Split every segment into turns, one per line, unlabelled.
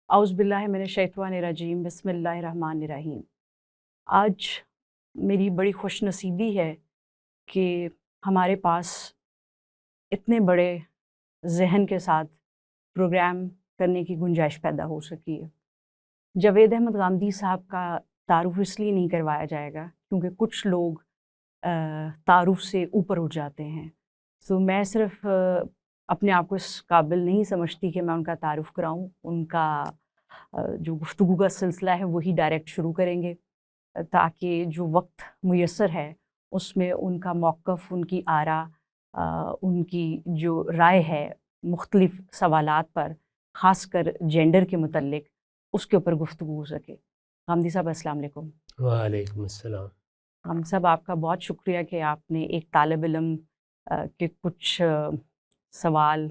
اعوذ باللہ من الشیطان الرجیم، بسم اللہ الرحمن الرحیم۔ آج میری بڑی خوش نصیبی ہے کہ ہمارے پاس اتنے بڑے ذہن کے ساتھ پروگرام کرنے کی گنجائش پیدا ہو سکی ہے۔ جاوید احمد غامدی صاحب کا تعارف اس لیے نہیں کروایا جائے گا کیونکہ کچھ لوگ تعارف سے اوپر اٹھ جاتے ہیں، تو میں صرف اپنے آپ کو اس قابل نہیں سمجھتی کہ میں ان کا تعارف کراؤں۔ ان کا جو گفتگو کا سلسلہ ہے وہی ڈائریکٹ شروع کریں گے تاکہ جو وقت میسر ہے اس میں ان کا موقف، ان کی آراء، ان کی جو رائے ہے مختلف سوالات پر، خاص کر جینڈر کے متعلق، اس کے اوپر گفتگو ہو سکے۔ غامدی صاحب السلام علیکم۔
وعلیکم السلام۔
غامدی صاحب آپ کا بہت شکریہ کہ آپ نے ایک طالب علم کے کچھ سوال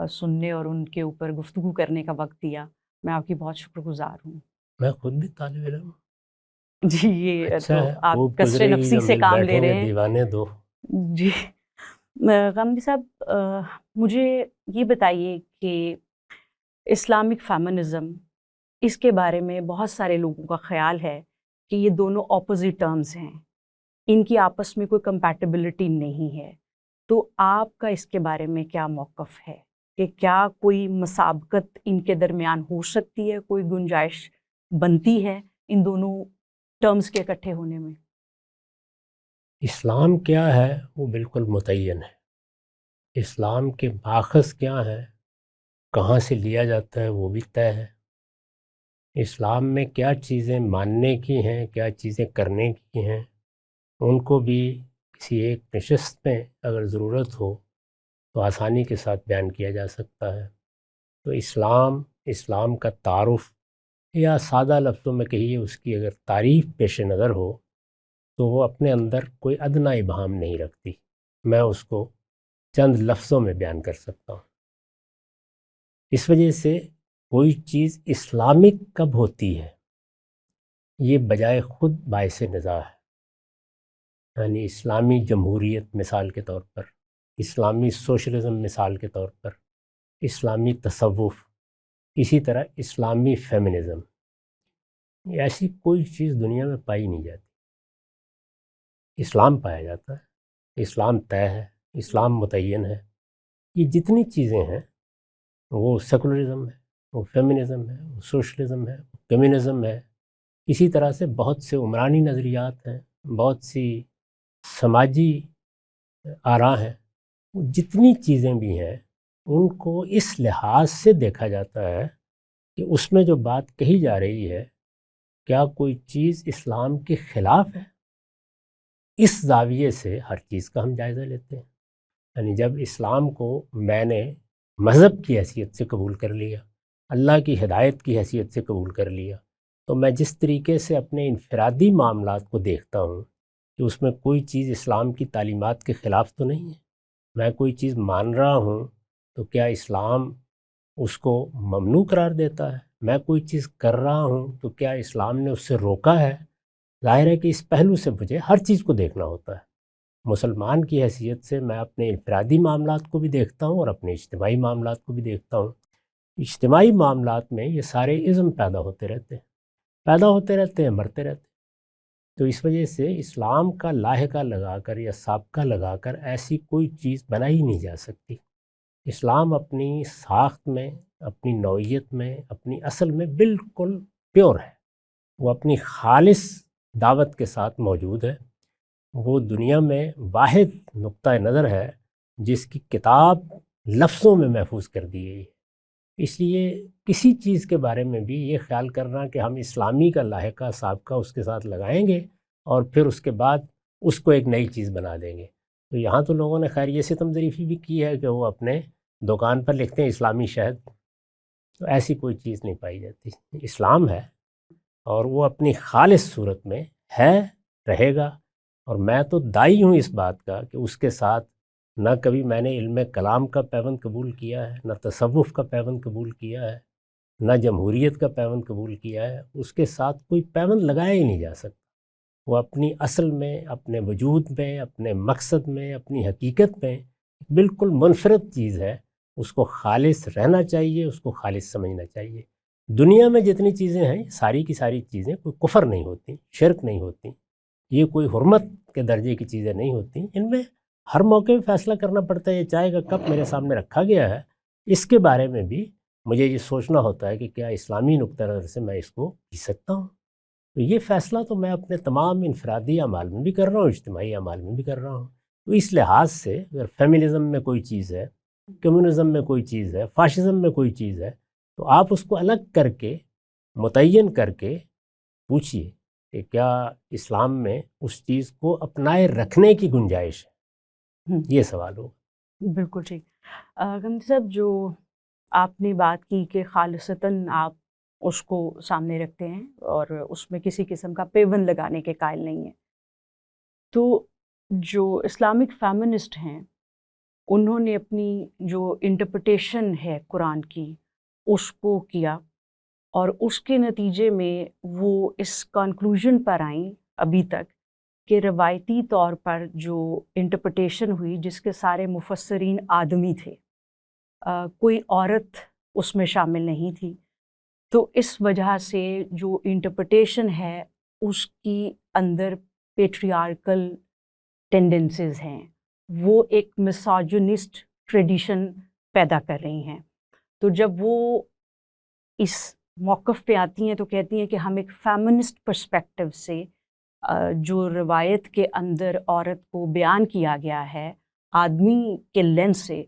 سننے اور ان کے اوپر گفتگو کرنے کا وقت دیا۔ میں آپ کی بہت شکر گزار ہوں۔
میں خود بھی طالب علم ہوں۔
جی، یہ
اچھا
تو
ہے،
آپ
خوب
کثر
گزرے گی
نفسی
جو
سے
مل
کام لے
بیٹھیں
رہے
گے
ہیں۔
دیوانے دو۔
جی، غامدی صاحب مجھے یہ بتائیے کہ اسلامک فیمنزم، اس کے بارے میں بہت سارے لوگوں کا خیال ہے کہ یہ دونوں اپوزٹ ٹرمز ہیں، ان کی آپس میں کوئی کمپیٹیبلٹی نہیں ہے، تو آپ کا اس کے بارے میں کیا موقف ہے کہ کیا کوئی مسابقت ان کے درمیان ہو سکتی ہے، کوئی گنجائش بنتی ہے ان دونوں ٹرمز کے اکٹھے ہونے میں؟
اسلام کیا ہے وہ بالکل متعین ہے۔ اسلام کے ماخذ کیا ہے، کہاں سے لیا جاتا ہے، وہ بھی طے ہے۔ اسلام میں کیا چیزیں ماننے کی ہیں، کیا چیزیں کرنے کی ہیں، ان کو بھی کسی ایک نشست میں اگر ضرورت ہو تو آسانی کے ساتھ بیان کیا جا سکتا ہے۔ تو اسلام کا تعارف، یا سادہ لفظوں میں کہیے اس کی اگر تعریف پیش نظر ہو تو وہ اپنے اندر کوئی ادنیٰ ابہام نہیں رکھتی۔ میں اس کو چند لفظوں میں بیان کر سکتا ہوں۔ اس وجہ سے کوئی چیز اسلامک کب ہوتی ہے، یہ بجائے خود باعث نزاع ہے۔ یعنی اسلامی جمہوریت مثال کے طور پر، اسلامی سوشلزم مثال کے طور پر، اسلامی تصوف، اسی طرح اسلامی فیمنزم، ایسی کوئی چیز دنیا میں پائی نہیں جاتی۔ اسلام پایا جاتا ہے، اسلام طے ہے، اسلام متعین ہے۔ یہ جتنی چیزیں ہیں وہ سیکولرزم ہے، وہ فیمنزم ہے، وہ سوشلزم ہے، وہ کمیونزم ہے، اسی طرح سے بہت سے عمرانی نظریات ہیں، بہت سی سماجی آراء ہیں۔ وہ جتنی چیزیں بھی ہیں ان کو اس لحاظ سے دیکھا جاتا ہے کہ اس میں جو بات کہی جا رہی ہے کیا کوئی چیز اسلام کے خلاف ہے۔ اس زاویے سے ہر چیز کا ہم جائزہ لیتے ہیں۔ یعنی جب اسلام کو میں نے مذہب کی حیثیت سے قبول کر لیا، اللہ کی ہدایت کی حیثیت سے قبول کر لیا، تو میں جس طریقے سے اپنے انفرادی معاملات کو دیکھتا ہوں کہ اس میں کوئی چیز اسلام کی تعلیمات کے خلاف تو نہیں ہے۔ میں کوئی چیز مان رہا ہوں تو کیا اسلام اس کو ممنوع قرار دیتا ہے؟ میں کوئی چیز کر رہا ہوں تو کیا اسلام نے اس سے روکا ہے؟ ظاہر ہے کہ اس پہلو سے مجھے ہر چیز کو دیکھنا ہوتا ہے۔ مسلمان کی حیثیت سے میں اپنے انفرادی معاملات کو بھی دیکھتا ہوں اور اپنے اجتماعی معاملات کو بھی دیکھتا ہوں۔ اجتماعی معاملات میں یہ سارے ازم پیدا ہوتے رہتے ہیں، مرتے رہتے ہیں۔ تو اس وجہ سے اسلام کا لاحقہ لگا کر یا سابقہ لگا کر ایسی کوئی چیز بنائی نہیں جا سکتی۔ اسلام اپنی ساخت میں، اپنی نوعیت میں، اپنی اصل میں بالکل پیور ہے۔ وہ اپنی خالص دعوت کے ساتھ موجود ہے۔ وہ دنیا میں واحد نقطہ نظر ہے جس کی کتاب لفظوں میں محفوظ کر دی گئی ہے۔ اس لیے کسی چیز کے بارے میں بھی یہ خیال کرنا کہ ہم اسلامی کا لاحقہ سابقہ اس کے ساتھ لگائیں گے اور پھر اس کے بعد اس کو ایک نئی چیز بنا دیں گے، تو یہاں تو لوگوں نے خیر یہ ستم ظریفی بھی کی ہے کہ وہ اپنے دکان پر لکھتے ہیں اسلامی شہد، تو ایسی کوئی چیز نہیں پائی جاتی۔ اسلام ہے اور وہ اپنی خالص صورت میں ہے، رہے گا۔ اور میں تو داعی ہوں اس بات کا کہ اس کے ساتھ نہ کبھی میں نے علم کلام کا پیوند قبول کیا ہے، نہ تصوف کا پیوند قبول کیا ہے، نہ جمہوریت کا پیوند قبول کیا ہے۔ اس کے ساتھ کوئی پیوند لگایا ہی نہیں جا سکتا۔ وہ اپنی اصل میں، اپنے وجود میں، اپنے مقصد میں، اپنی حقیقت میں بالکل منفرد چیز ہے۔ اس کو خالص رہنا چاہیے، اس کو خالص سمجھنا چاہیے۔ دنیا میں جتنی چیزیں ہیں ساری کی ساری چیزیں کوئی کفر نہیں ہوتی، شرک نہیں ہوتی، یہ کوئی حرمت کے درجے کی چیزیں نہیں ہوتی. ان میں ہر موقع پہ فیصلہ کرنا پڑتا ہے. یہ چائے کا کپ میرے سامنے رکھا گیا ہے، اس کے بارے میں بھی مجھے یہ سوچنا ہوتا ہے کہ کیا اسلامی نقطہ نظر سے میں اس کو پی سکتا ہوں. تو یہ فیصلہ تو میں اپنے تمام انفرادی اعمال میں بھی کر رہا ہوں، اجتماعی اعمال میں بھی کر رہا ہوں. تو اس لحاظ سے اگر فیمنزم میں کوئی چیز ہے، کمیونزم میں کوئی چیز ہے، فاشزم میں کوئی چیز ہے، تو آپ اس کو الگ کر کے متعین کر کے پوچھیے کہ کیا اسلام میں اس چیز کو اپنائے رکھنے کی گنجائش ہے. یہ سوال ہوگا.
بالکل ٹھیک. غمدی صاحب، جو آپ نے بات کی کہ خالصتاً آپ اس کو سامنے رکھتے ہیں اور اس میں کسی قسم کا پیون لگانے کے قائل نہیں ہیں، تو جو اسلامک فیمنسٹ ہیں انہوں نے اپنی جو انٹرپریٹیشن ہے قرآن کی اس کو کیا، اور اس کے نتیجے میں وہ اس کنکلوژن پر آئیں ابھی تک کہ روایتی طور پر جو انٹرپریٹیشن ہوئی جس کے سارے مفسرین آدمی تھے، کوئی عورت اس میں شامل نہیں تھی، تو اس وجہ سے جو انٹرپریٹیشن ہے اس کی اندر پیٹریارکل ٹینڈنسیز ہیں، وہ ایک مساجنسٹ ٹریڈیشن پیدا کر رہی ہیں. تو جب وہ اس موقف پہ آتی ہیں تو کہتی ہیں کہ ہم ایک فیمنسٹ پرسپیکٹو سے جو روایت کے اندر عورت کو بیان کیا گیا ہے آدمی کے لینس سے،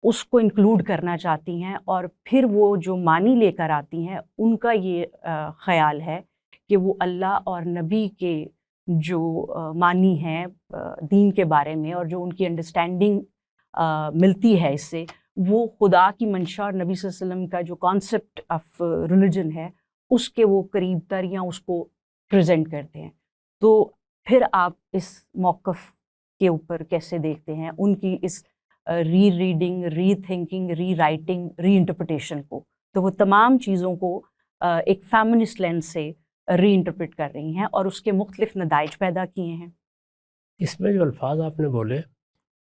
اس کو انکلوڈ کرنا چاہتی ہیں، اور پھر وہ جو معنی لے کر آتی ہیں ان کا یہ خیال ہے کہ وہ اللہ اور نبی کے جو معنی ہیں دین کے بارے میں اور جو ان کی انڈرسٹینڈنگ ملتی ہے اس سے، وہ خدا کی منشا اور نبی صلی اللہ علیہ وسلم کا جو کانسیپٹ آف ریلیجن ہے اس کے وہ قریب تر یا اس کو پریزنٹ کرتے ہیں. تو پھر آپ اس موقف کے اوپر کیسے دیکھتے ہیں ان کی اس ری ریڈنگ، ری تھنکنگ، ری رائٹنگ، ری انٹرپریٹیشن کو؟ تو وہ تمام چیزوں کو ایک فیمنسٹ لینس سے ری انٹرپریٹ کر رہی ہیں اور اس کے مختلف نتائج پیدا کیے ہیں.
اس میں جو الفاظ آپ نے بولے،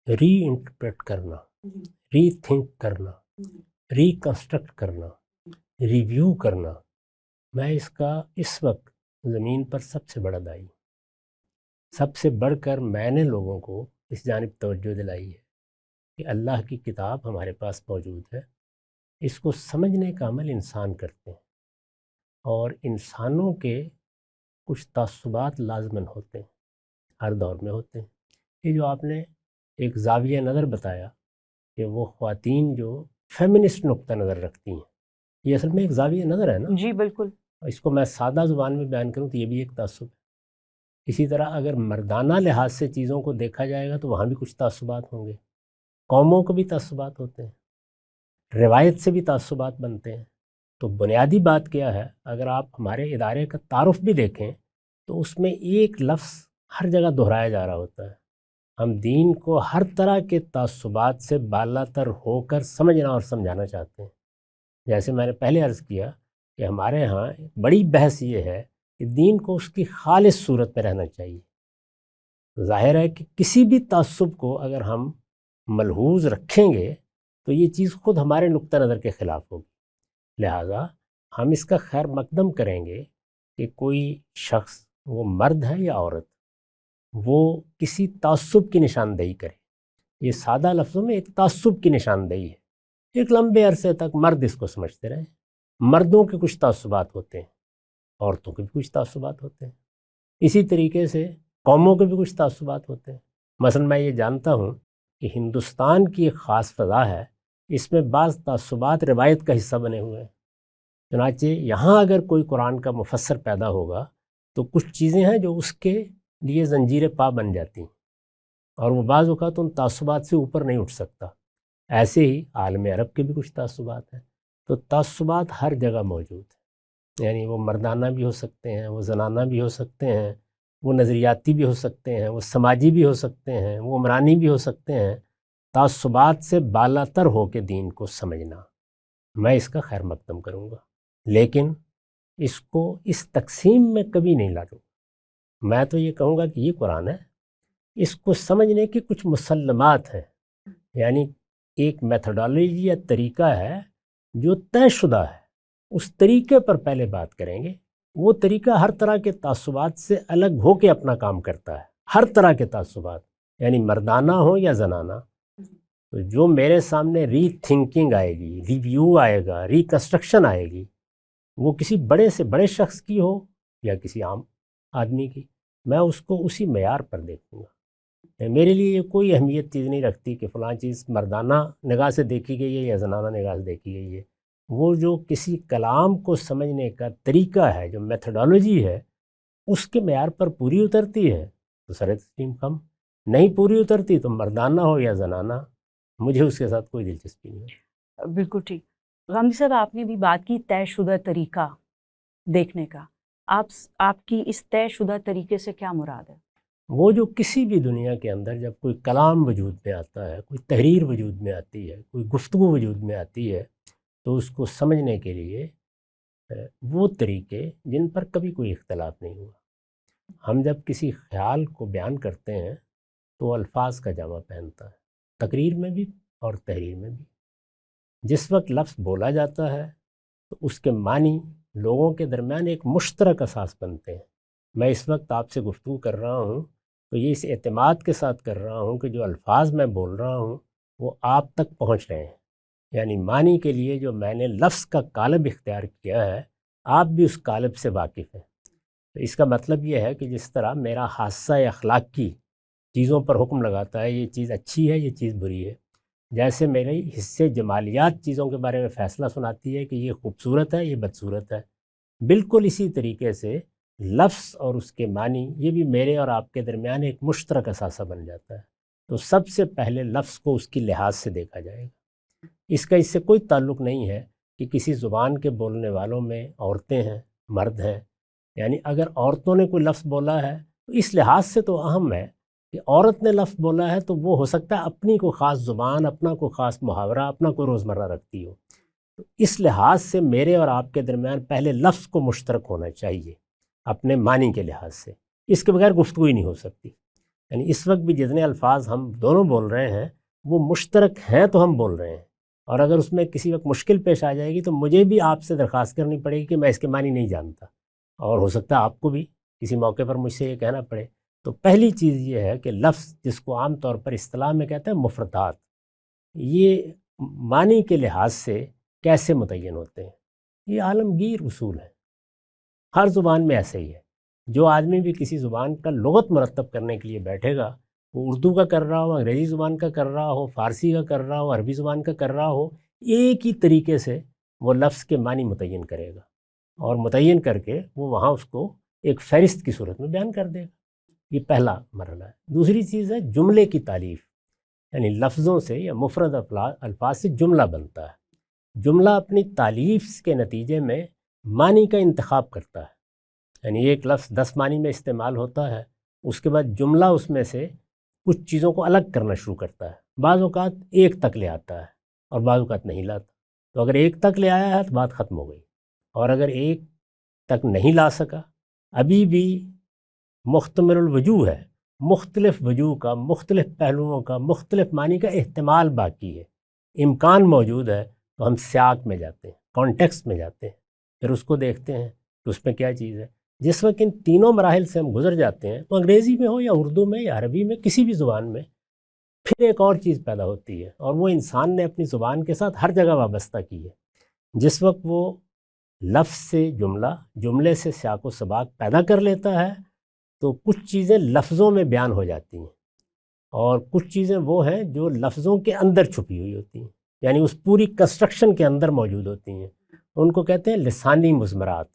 ری انٹرپریٹ کرنا، ری تھنک کرنا، ری کنسٹرکٹ کرنا، ریویو کرنا، میں اس کا اس وقت زمین پر سب سے بڑا دائی. سب سے بڑھ کر میں نے لوگوں کو اس جانب توجہ دلائی ہے کہ اللہ کی کتاب ہمارے پاس موجود ہے، اس کو سمجھنے کا عمل انسان کرتے ہیں، اور انسانوں کے کچھ تعصبات لازماً ہوتے ہیں، ہر دور میں ہوتے ہیں. یہ جو آپ نے ایک زاویہ نظر بتایا کہ وہ خواتین جو فیمنسٹ نقطہ نظر رکھتی ہیں، یہ اصل میں ایک زاویہ نظر ہے نا.
جی بالکل.
اس کو میں سادہ زبان میں بیان کروں تو یہ بھی ایک تعصب ہے. اسی طرح اگر مردانہ لحاظ سے چیزوں کو دیکھا جائے گا تو وہاں بھی کچھ تعصبات ہوں گے. قوموں کو بھی تعصبات ہوتے ہیں، روایت سے بھی تعصبات بنتے ہیں. تو بنیادی بات کیا ہے، اگر آپ ہمارے ادارے کا تعارف بھی دیکھیں تو اس میں ایک لفظ ہر جگہ دہرایا جا رہا ہوتا ہے. ہم دین کو ہر طرح کے تعصبات سے بالا تر ہو کر سمجھنا اور سمجھانا چاہتے ہیں. جیسے میں نے پہلے عرض کیا کہ ہمارے ہاں بڑی بحث یہ ہے کہ دین کو اس کی خالص صورت میں رہنا چاہیے. ظاہر ہے کہ کسی بھی تعصب کو اگر ہم ملحوظ رکھیں گے تو یہ چیز خود ہمارے نقطہ نظر کے خلاف ہوگی. لہٰذا ہم اس کا خیر مقدم کریں گے کہ کوئی شخص، وہ مرد ہے یا عورت، وہ کسی تعصب کی نشاندہی کرے. یہ سادہ لفظوں میں ایک تعصب کی نشاندہی ہے. ایک لمبے عرصے تک مرد اس کو سمجھتے رہے. مردوں کے کچھ تعصبات ہوتے ہیں، عورتوں کے بھی کچھ تعصبات ہوتے ہیں. اسی طریقے سے قوموں کے بھی کچھ تعصبات ہوتے ہیں. مثلا میں یہ جانتا ہوں کہ ہندوستان کی ایک خاص فضا ہے، اس میں بعض تعصبات روایت کا حصہ بنے ہوئے ہیں. چنانچہ یہاں اگر کوئی قرآن کا مفسر پیدا ہوگا تو کچھ چیزیں ہیں جو اس کے لیے زنجیر پا بن جاتی ہیں، اور وہ بعض اوقات ان تعصبات سے اوپر نہیں اٹھ سکتا. ایسے ہی عالم عرب کے بھی کچھ تعصبات ہیں. تو تعصبات ہر جگہ موجود ہیں، یعنی وہ مردانہ بھی ہو سکتے ہیں، وہ زنانہ بھی ہو سکتے ہیں، وہ نظریاتی بھی ہو سکتے ہیں، وہ سماجی بھی ہو سکتے ہیں، وہ عمرانی بھی ہو سکتے ہیں. تعصبات سے بالا تر ہو کے دین کو سمجھنا، میں اس کا خیر مقدم کروں گا، لیکن اس کو اس تقسیم میں کبھی نہیں لاؤں. میں تو یہ کہوں گا کہ یہ قرآن ہے، اس کو سمجھنے کے کچھ مسلمات ہیں، یعنی ایک میتھڈالوجی یا طریقہ ہے جو طے شدہ ہے. اس طریقے پر پہلے بات کریں گے. وہ طریقہ ہر طرح کے تعصبات سے الگ ہو کے اپنا کام کرتا ہے. ہر طرح کے تعصبات، یعنی مردانہ ہو یا زنانہ. تو جو میرے سامنے ری تھنکنگ آئے گی، ریویو آئے گا، ریکنسٹرکشن آئے گی، وہ کسی بڑے سے بڑے شخص کی ہو یا کسی عام آدمی کی، میں اس کو اسی معیار پر دیکھوں گا. میرے لیے یہ کوئی اہمیت چیز نہیں رکھتی کہ فلاں چیز مردانہ نگاہ سے دیکھی گئی ہے یا زنانہ نگاہ سے دیکھی گئی ہے. وہ جو کسی کلام کو سمجھنے کا طریقہ ہے، جو میتھڈالوجی ہے، اس کے معیار پر پوری اترتی ہے تو سر تسلیم کم، نہیں پوری اترتی تو مردانہ ہو یا زنانہ، مجھے اس کے ساتھ کوئی دلچسپی نہیں ہے.
بالکل ٹھیک. غامدی صاحب، آپ نے بھی بات کی طے شدہ طریقہ دیکھنے کا. آپ کی اس طے شدہ طریقے سے کیا مراد ہے؟
وہ جو کسی بھی دنیا کے اندر جب کوئی کلام وجود میں آتا ہے، کوئی تحریر وجود میں آتی ہے، کوئی گفتگو وجود میں آتی ہے، تو اس کو سمجھنے کے لیے وہ طریقے جن پر کبھی کوئی اختلاف نہیں ہوا. ہم جب کسی خیال کو بیان کرتے ہیں تو الفاظ کا جامع پہنتا ہے، تقریر میں بھی اور تحریر میں بھی. جس وقت لفظ بولا جاتا ہے تو اس کے معنی لوگوں کے درمیان ایک مشترک اساس بنتے ہیں. میں اس وقت آپ سے گفتگو کر رہا ہوں تو یہ اس اعتماد کے ساتھ کر رہا ہوں کہ جو الفاظ میں بول رہا ہوں وہ آپ تک پہنچ رہے ہیں. یعنی معنی کے لیے جو میں نے لفظ کا قالب اختیار کیا ہے، آپ بھی اس قالب سے واقف ہیں. تو اس کا مطلب یہ ہے کہ جس طرح میرا حادثہ اخلاقی چیزوں پر حکم لگاتا ہے، یہ چیز اچھی ہے، یہ چیز بری ہے، جیسے میرے حصے جمالیات چیزوں کے بارے میں فیصلہ سناتی ہے کہ یہ خوبصورت ہے، یہ بدصورت ہے، بالکل اسی طریقے سے لفظ اور اس کے معنی یہ بھی میرے اور آپ کے درمیان ایک مشترک اثاثہ بن جاتا ہے. تو سب سے پہلے لفظ کو اس کی لحاظ سے دیکھا جائے گا. اس سے کوئی تعلق نہیں ہے کہ کسی زبان کے بولنے والوں میں عورتیں ہیں، مرد ہیں. یعنی اگر عورتوں نے کوئی لفظ بولا ہے تو اس لحاظ سے تو اہم ہے کہ عورت نے لفظ بولا ہے تو وہ ہو سکتا ہے اپنی کوئی خاص زبان، اپنا کوئی خاص محاورہ، اپنا کوئی روزمرہ رکھتی ہو. تو اس لحاظ سے میرے اور آپ کے درمیان پہلے لفظ کو مشترک ہونا چاہیے اپنے معنی کے لحاظ سے. اس کے بغیر گفتگو ہی نہیں ہو سکتی. یعنی اس وقت بھی جتنے الفاظ ہم دونوں بول رہے ہیں وہ مشترک ہیں تو ہم بول رہے ہیں، اور اگر اس میں کسی وقت مشکل پیش آ جائے گی تو مجھے بھی آپ سے درخواست کرنی پڑے گی کہ میں اس کے معنی نہیں جانتا، اور ہو سکتا ہے آپ کو بھی کسی موقع پر مجھ سے یہ کہنا پڑے. تو پہلی چیز یہ ہے کہ لفظ، جس کو عام طور پر اصطلاح میں کہتے ہیں مفردات، یہ معنی کے لحاظ سے کیسے متعین ہوتے ہیں. یہ عالمگیر اصول ہے، ہر زبان میں ایسے ہی ہے. جو آدمی بھی کسی زبان کا لغت مرتب کرنے کے لیے بیٹھے گا، وہ اردو کا کر رہا ہو، انگریزی زبان کا کر رہا ہو، فارسی کا کر رہا ہو، عربی زبان کا کر رہا ہو، ایک ہی طریقے سے وہ لفظ کے معنی متعین کرے گا، اور متعین کر کے وہ وہاں اس کو ایک فہرست کی صورت میں بیان کر دے گا. یہ پہلا مرحلہ ہے. دوسری چیز ہے جملے کی تعریف، یعنی لفظوں سے یا مفرد الفاظ سے جملہ بنتا ہے. جملہ اپنی تعریف کے نتیجے میں معنی کا انتخاب کرتا ہے. یعنی ایک لفظ 10 معنی میں استعمال ہوتا ہے، اس کے بعد جملہ اس میں سے کچھ چیزوں کو الگ کرنا شروع کرتا ہے. بعض اوقات ایک تک لے آتا ہے اور بعض اوقات نہیں لاتا. تو اگر ایک تک لے آیا ہے تو بات ختم ہو گئی، اور اگر ایک تک نہیں لا سکا، ابھی بھی محتمل الوجوہ ہے، مختلف وجوہ کا، مختلف پہلوؤں کا، مختلف معنی کا احتمال باقی ہے، امکان موجود ہے، تو ہم سیاق میں جاتے ہیں، کانٹیکسٹ میں جاتے ہیں، پھر اس کو دیکھتے ہیں کہ اس میں کیا چیز ہے. جس وقت ان تینوں مراحل سے ہم گزر جاتے ہیں تو انگریزی میں ہو یا اردو میں یا عربی میں، کسی بھی زبان میں پھر ایک اور چیز پیدا ہوتی ہے، اور وہ انسان نے اپنی زبان کے ساتھ ہر جگہ وابستہ کی ہے. جس وقت وہ لفظ سے جملہ، جملے سے سیاق و سباق پیدا کر لیتا ہے تو کچھ چیزیں لفظوں میں بیان ہو جاتی ہیں، اور کچھ چیزیں وہ ہیں جو لفظوں کے اندر چھپی ہوئی ہوتی ہیں، یعنی اس پوری کنسٹرکشن کے اندر موجود ہوتی ہیں. ان کو کہتے ہیں لسانی مضمرات.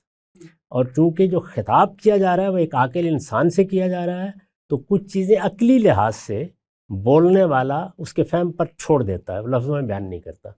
اور چونکہ جو خطاب کیا جا رہا ہے وہ ایک عاقل انسان سے کیا جا رہا ہے، تو کچھ چیزیں عقلی لحاظ سے بولنے والا اس کے فہم پر چھوڑ دیتا ہے، لفظوں میں بیان نہیں کرتا.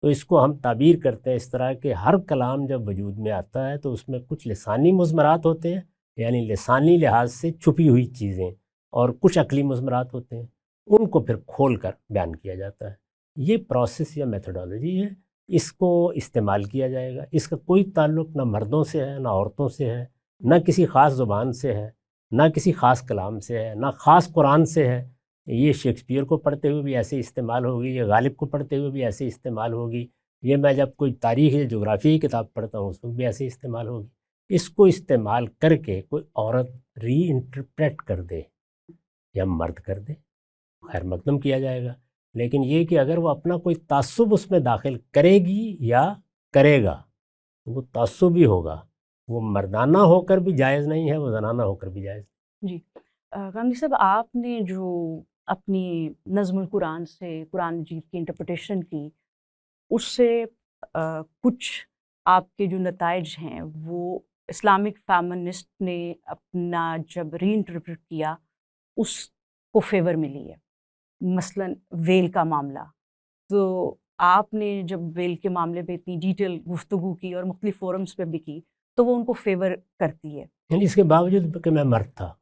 تو اس کو ہم تعبیر کرتے ہیں اس طرح کہ ہر کلام جب وجود میں آتا ہے تو اس میں کچھ لسانی مضمرات ہوتے ہیں، یعنی لسانی لحاظ سے چھپی ہوئی چیزیں، اور کچھ عقلی مضمرات ہوتے ہیں، ان کو پھر کھول کر بیان کیا جاتا ہے. یہ پروسیس یا میتھڈالوجی ہے، اس کو استعمال کیا جائے گا. اس کا کوئی تعلق نہ مردوں سے ہے، نہ عورتوں سے ہے، نہ کسی خاص زبان سے ہے، نہ کسی خاص کلام سے ہے، نہ خاص قرآن سے ہے. یہ شیکسپیئر کو پڑھتے ہوئے بھی ایسے استعمال ہوگی، یا غالب کو پڑھتے ہوئے بھی ایسے استعمال ہوگی، یہ میں جب کوئی تاریخ یا جغرافی کی کتاب پڑھتا ہوں اس وقت بھی ایسے ہی استعمال ہوگی. اس کو استعمال کر کے کوئی عورت ری انٹرپریٹ کر دے یا مرد کر دے، خیر مقدم کیا جائے گا. لیکن یہ کہ اگر وہ اپنا کوئی تعصب اس میں داخل کرے گی یا کرے گا تو وہ تعصب ہی ہوگا، وہ مردانہ ہو کر بھی جائز نہیں ہے، وہ زنانہ ہو کر بھی جائز.
جی غامدی صاحب، آپ نے جو اپنی نظم القرآن سے قرآن مجید کی انٹرپریٹیشن کی، اس سے کچھ آپ کے جو نتائج ہیں وہ اسلامک فیمنسٹ نے اپنا جب ری انٹرپریٹ کیا اس کو فیور ملی ہے. مثلا ویل کا معاملہ، تو آپ نے جب ویل کے معاملے پہ اتنی ڈیٹیل گفتگو کی اور مختلف فورمز پہ بھی کی تو وہ ان کو فیور کرتی ہے.
یعنی اس کے باوجود کہ میں مرد تھا.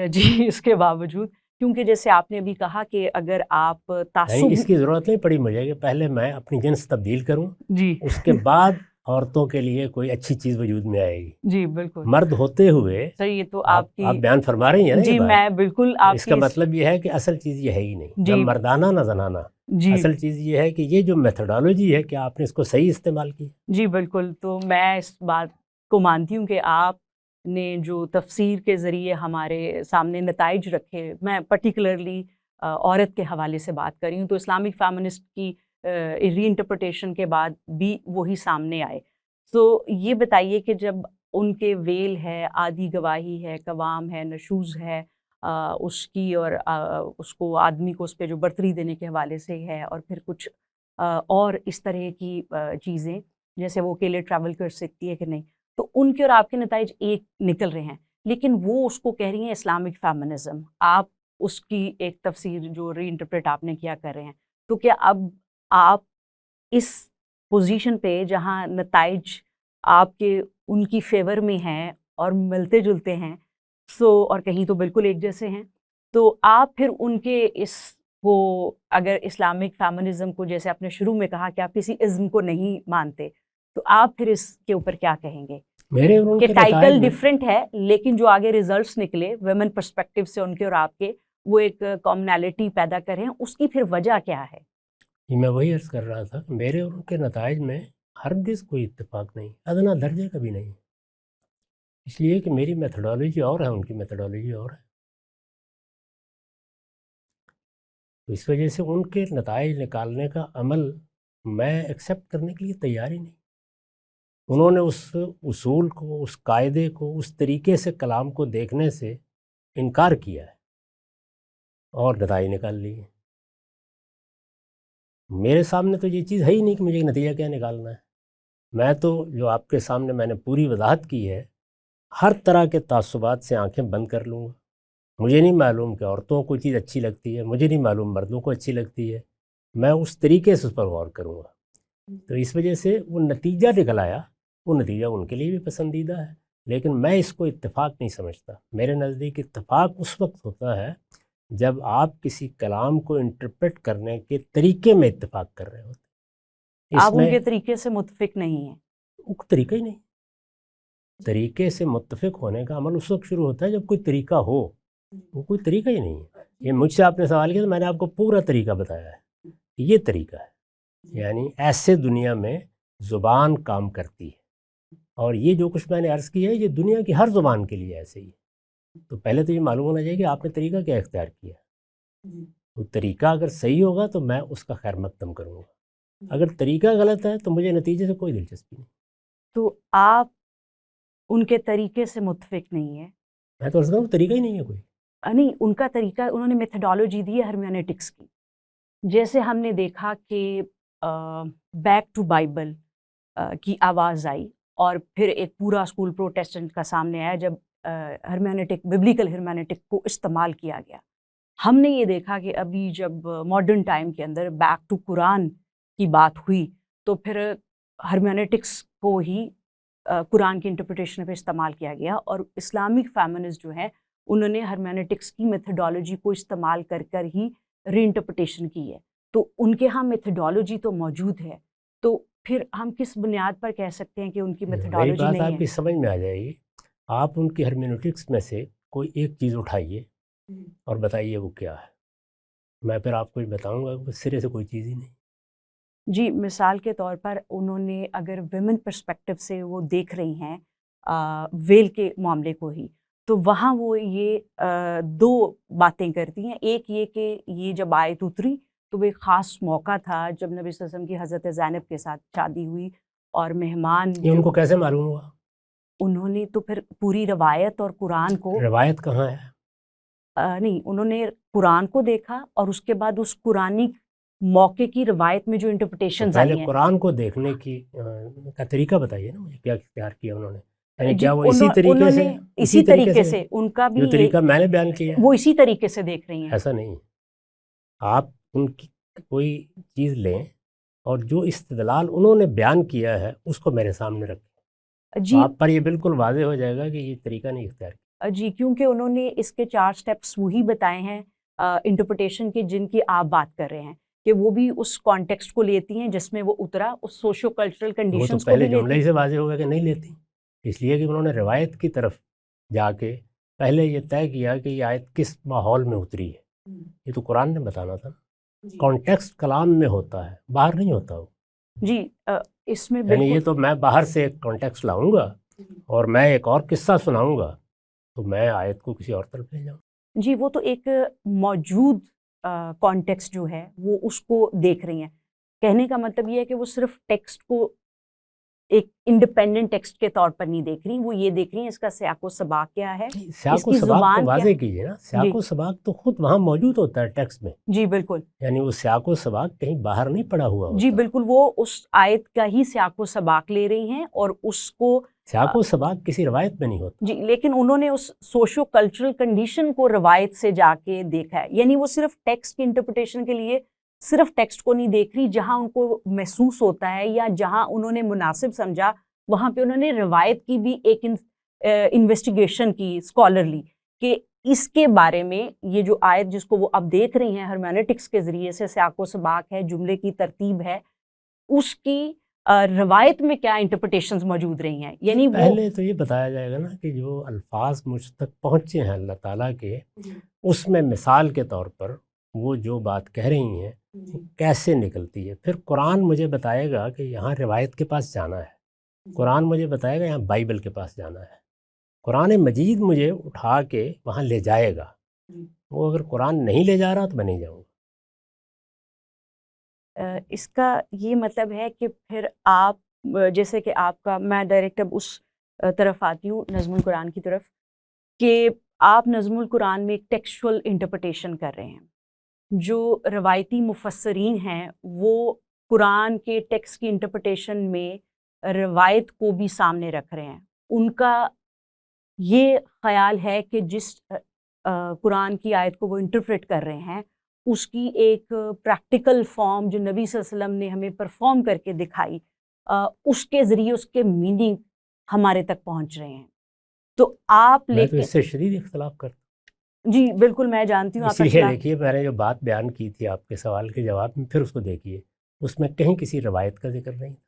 جی اس کے باوجود، کیونکہ جیسے آپ نے ابھی کہا کہ اگر آپ تعصب،
اس کی ضرورت نہیں پڑی مجھے کہ پہلے میں اپنی جنس تبدیل کروں،
جی
اس کے بعد عورتوں کے لیے کوئی اچھی چیز وجود میں آئے گی.
جی بالکل
مرد ہوتے ہوئے
صحیح. یہ تو
آپ
کی
بیان فرما رہی ہیں نا
جی
یہ بات.
میں بالکل آپ
اس کا مطلب یہ ہے کہ اصل چیز یہ ہے ہی نہیں،
جی
نہ مردانہ نہ زنانہ.
جی
اصل چیز یہ ہے کہ یہ جو میتھڈالوجی ہے کہ آپ نے اس کو صحیح استعمال کی.
جی بالکل. تو میں اس بات کو مانتی ہوں کہ آپ نے جو تفسیر کے ذریعے ہمارے سامنے نتائج رکھے، میں پرٹیکولرلی عورت کے حوالے سے بات کر رہی ہوں، تو اسلامک فیمنسٹ کی ری انٹرپریٹیشن کے بعد بھی وہی سامنے آئے. تو یہ بتائیے کہ جب ان کے ویل ہے، آدھی گواہی ہے، قوام ہے، نشوز ہے اس کی، اور اس کو آدمی کو اس پہ جو برتری دینے کے حوالے سے ہے، اور پھر کچھ اور اس طرح کی چیزیں جیسے وہ اکیلے ٹریول کر سکتی ہے کہ نہیں، تو ان کے اور آپ کے نتائج ایک نکل رہے ہیں، لیکن وہ اس کو کہہ رہی ہیں اسلامک فیمنزم، آپ اس کی ایک تفسیر جو ری انٹرپریٹ آپ نے کیا کر رہے ہیں. تو کیا اب آپ اس پوزیشن پہ جہاں نتائج آپ کے ان کی فیور میں ہیں اور ملتے جلتے ہیں، اور کہیں تو بالکل ایک جیسے ہیں، تو آپ پھر ان کے اس کو، اگر اسلامک فیمنزم کو جیسے آپ نے شروع میں کہا کہ آپ کسی ازم کو نہیں مانتے، تو آپ پھر اس کے اوپر کیا کہیں گے
میرے اور ان
کہ
کے
ٹائٹل
نتائج میں
ڈیفرنٹ ہے لیکن جو آگے ریزلٹس نکلے ویمن پرسپیکٹیو سے ان کے اور آپ کے، وہ ایک کامنالٹی پیدا کریں، اس کی پھر وجہ کیا ہے؟
میں وہی عرض کر رہا تھا کہ میرے اور ان کے نتائج میں ہرگز کوئی اتفاق نہیں، ادنا درجے کا بھی نہیں. اس لیے کہ میری میتھڈالوجی اور ہے، ان کی میتھڈالوجی اور ہے. تو اس وجہ سے ان کے نتائج نکالنے کا عمل میں ایکسیپٹ کرنے کے لیے تیار ہی نہیں. انہوں نے اس اصول کو، اس قاعدے کو، اس طریقے سے کلام کو دیکھنے سے انکار کیا ہے اور نتائج نکال لیے. میرے سامنے تو یہ چیز ہے ہی نہیں کہ مجھے نتیجہ کیا نکالنا ہے. میں تو جو آپ کے سامنے میں نے پوری وضاحت کی ہے، ہر طرح کے تعصبات سے آنکھیں بند کر لوں گا. مجھے نہیں معلوم کہ عورتوں کو چیز اچھی لگتی ہے، مجھے نہیں معلوم مردوں کو اچھی لگتی ہے، میں اس طریقے سے اس پر غور کروں گا. تو اس وجہ سے وہ نتیجہ نکل آیا، وہ نتیجہ ان کے لیے بھی پسندیدہ ہے، لیکن میں اس کو اتفاق نہیں سمجھتا. میرے نزدیک اتفاق اس وقت ہوتا ہے جب آپ کسی کلام کو انٹرپریٹ کرنے کے طریقے میں اتفاق کر رہے ہوتے.
آپ ان کے طریقے سے متفق نہیں ہیں؟
وہ طریقہ ہی نہیں. طریقے سے متفق ہونے کا عمل اس وقت شروع ہوتا ہے جب کوئی طریقہ ہو. وہ کوئی طریقہ ہی نہیں ہے. یہ مجھ سے آپ نے سوال کیا تو میں نے آپ کو پورا طریقہ بتایا ہے. یہ طریقہ ہے، یعنی ایسے دنیا میں زبان کام کرتی ہے، اور یہ جو کچھ میں نے عرض کیا ہے یہ دنیا کی ہر زبان کے لیے ایسے ہی ہے. تو پہلے تو یہ معلوم ہونا چاہیے کہ آپ نے طریقہ کیا اختیار کیا. وہ طریقہ اگر صحیح ہوگا تو میں اس کا خیر مقدم کروں گا، اگر طریقہ غلط ہے تو مجھے نتیجے سے کوئی دلچسپی نہیں.
تو آپ ان کے طریقے سے متفق نہیں ہیں؟
میں تو عرض کروں طریقہ ہی نہیں ہے کوئی.
نہیں، ان کا طریقہ، انہوں نے میتھڈالوجی دی ہے ہرمیونیٹکس کی. جیسے ہم نے دیکھا کہ بیک ٹو بائبل کی آواز آئی اور پھر ایک پورا اسکول پروٹیسٹنٹ کا سامنے آیا جب ہرمیونیٹک، ببلیکل ہرمیونیٹک کو استعمال کیا گیا. ہم نے یہ دیکھا کہ ابھی جب ماڈرن ٹائم کے اندر بیک ٹو قرآن کی بات ہوئی تو پھر ہرمیونیٹکس کو ہی قرآن کی انٹرپریٹیشن پہ استعمال کیا گیا، اور اسلامک فیمنسٹ جو ہیں انہوں نے ہرمیونیٹکس کی میتھڈالوجی کو استعمال کر کر ہی ری انٹرپریٹیشن کی ہے. تو ان کے ہاں میتھڈالوجی تو موجود ہے، تو پھر ہم کس بنیاد پر کہہ سکتے ہیں کہ ان کی
میری
میتھڈالوجی
بات
نہیں
آپ
ہے؟
کی سمجھ میں آ جائے گی. آپ ان کی ہرمیونیٹکس میں سے کوئی ایک چیز اٹھائیے اور بتائیے وہ کیا ہے. میں پھر آپ کو بتاؤں گا کہ سرے سے کوئی چیز ہی نہیں.
جی مثال کے طور پر انہوں نے اگر ویمن پرسپیکٹو سے وہ دیکھ رہی ہیں ویل کے معاملے کو ہی، تو وہاں وہ یہ دو باتیں کرتی ہیں. ایک یہ کہ یہ جب آیت اتری تو وہ ایک خاص موقع تھا جب نبی صلی اللہ علیہ وسلم کی حضرت زینب کے ساتھ شادی ہوئی، اور مہمان
یہ ان کو کیسے معلوم ہوا؟
انہوں نے تو پھر پوری روایت اور قرآن کو
روایت کہاں ہے؟
نہیں، انہوں نے قرآن کو دیکھا اور اس کے بعد اس قرآنی موقع کی روایت میں جو انٹرپریٹیشنز آئی
پہلے
ہیں.
قرآن کو دیکھنے کی کا طریقہ بتائیے نا مجھے، کیا اختیار کیا انہوں نے؟ یعنی
جی
کیا وہ اسی طریقے
انہوں
سے
نے اسی طریقے سے ان کا بھی
جو طریقہ میں نے بیان کیا ہے
وہ اسی طریقے سے دیکھ رہی ہیں.
ایسا نہیں. آپ ان کی کوئی چیز لیں اور جو استدلال انہوں نے بیان کیا ہے اس کو میرے سامنے رکھیں،
جی
آپ پر یہ بالکل واضح ہو جائے گا کہ یہ طریقہ نہیں اختیار کیا.
جی کیونکہ انہوں نے اس کے 4 سٹیپس وہی بتائے ہیں انٹرپریٹیشن کے جن کی آپ بات کر رہے ہیں، کہ وہ بھی اس کانٹیکسٹ کو لیتی ہیں جس میں وہ اترا، اس سوشو کلچرل
وہ تو
کنڈیشنز کو
پہلے
بھی
جملے
لیتی
ہی سے واضح ہوگا کہ نہیں لیتی، اس لیے کہ انہوں نے روایت کی طرف جا کے پہلے یہ طے کیا کہ یہ آیت کس ماحول میں اتری ہے. یہ تو قرآن نے بتانا تھا نا. کانٹیکسٹ کلام میں ہوتا ہے، باہر نہیں ہوتا وہ.
جی اس میں
یعنی یہ
بالکل
تو میں باہر سے ایک کانٹیکسٹ لاؤں گا اور میں ایک اور قصہ سناؤں گا تو میں آیت کو کسی اور طرف لے جاؤں.
جی وہ تو ایک موجود کانٹیکسٹ جو ہے وہ اس کو دیکھ رہی ہیں. کہنے کا مطلب یہ ہے کہ وہ صرف ٹیکسٹ کو ایک انڈیپینڈنٹ ٹیکسٹ کے طور پر نہیں دیکھ رہی، وہ یہ دیکھ رہی ہیں اس کا سیاق و سباق کیا ہے،
سیاق
اس
و
کی
سباق تو
زبان کیا
واضح
ہے.
کیجیے نا. سیاق
جی
و سباق تو خود وہاں موجود ہوتا ہے ٹیکسٹ میں،
جی بالکل.
یعنی وہ سیاق و سباق کہیں باہر نہیں پڑا ہوا ہوتا.
جی بالکل، وہ اس آیت کا ہی سیاق و سباق لے رہی ہیں اور اس کو
سیاق و سباق کسی روایت میں نہیں ہوتا.
جی لیکن انہوں نے اس سوشو کلچرل کنڈیشن کو روایت سے جا کے دیکھا ہے. یعنی وہ صرف ٹیکسٹ کی انٹرپریٹیشن کے لیے صرف ٹیکسٹ کو نہیں دیکھ رہی، جہاں ان کو محسوس ہوتا ہے یا جہاں انہوں نے مناسب سمجھا وہاں پہ انہوں نے روایت کی بھی ایک انویسٹیگیشن کی اسکالرلی، کہ اس کے بارے میں یہ جو آیت جس کو وہ اب دیکھ رہی ہیں ہرمیونیٹکس کے ذریعے سے، سیاق و سباق ہے، جملے کی ترتیب ہے، اس کی روایت میں کیا انٹرپریٹیشنز موجود رہی ہیں. یعنی وہ
پہلے تو یہ بتایا جائے گا نا کہ جو الفاظ مجھ تک پہنچے ہیں اللہ تعالیٰ کے، اس میں مثال کے طور پر وہ جو بات کہہ رہی ہیں وہ کیسے نکلتی ہے. پھر قرآن مجھے بتائے گا کہ یہاں روایت کے پاس جانا ہے، قرآن مجھے بتائے گا یہاں بائبل کے پاس جانا ہے، قرآن مجید مجھے اٹھا کے وہاں لے جائے گا. وہ اگر قرآن نہیں لے جا رہا تو میں نہیں جاؤں گا.
اس کا یہ مطلب ہے کہ پھر آپ جیسے کہ آپ کا، میں ڈائریکٹ اب اس طرف آتی ہوں نظم القرآن کی طرف، کہ آپ نظم القرآن میں ایک ٹیکسچول انٹرپریٹیشن کر رہے ہیں. جو روایتی مفسرین ہیں وہ قرآن کے ٹیکسٹ کی انٹرپریٹیشن میں روایت کو بھی سامنے رکھ رہے ہیں. ان کا یہ خیال ہے کہ جس قرآن کی آیت کو وہ انٹرپریٹ کر رہے ہیں اس کی ایک پریکٹیکل فارم جو نبی صلی اللہ علیہ وسلم نے ہمیں پرفارم کر کے دکھائی، اس کے ذریعے اس کے میننگ ہمارے تک پہنچ رہے ہیں. تو آپ
میں تو اس سے شدید اختلاف کرتا ہوں.
جی بالکل میں جانتی ہوں آپ
اس
کا
لیے
خلاف.
دیکھیے میں نے جو بات بیان کی تھی آپ کے سوال کے جواب میں، پھر اس کو دیکھیے، اس میں کہیں کسی روایت کا ذکر نہیں تھا،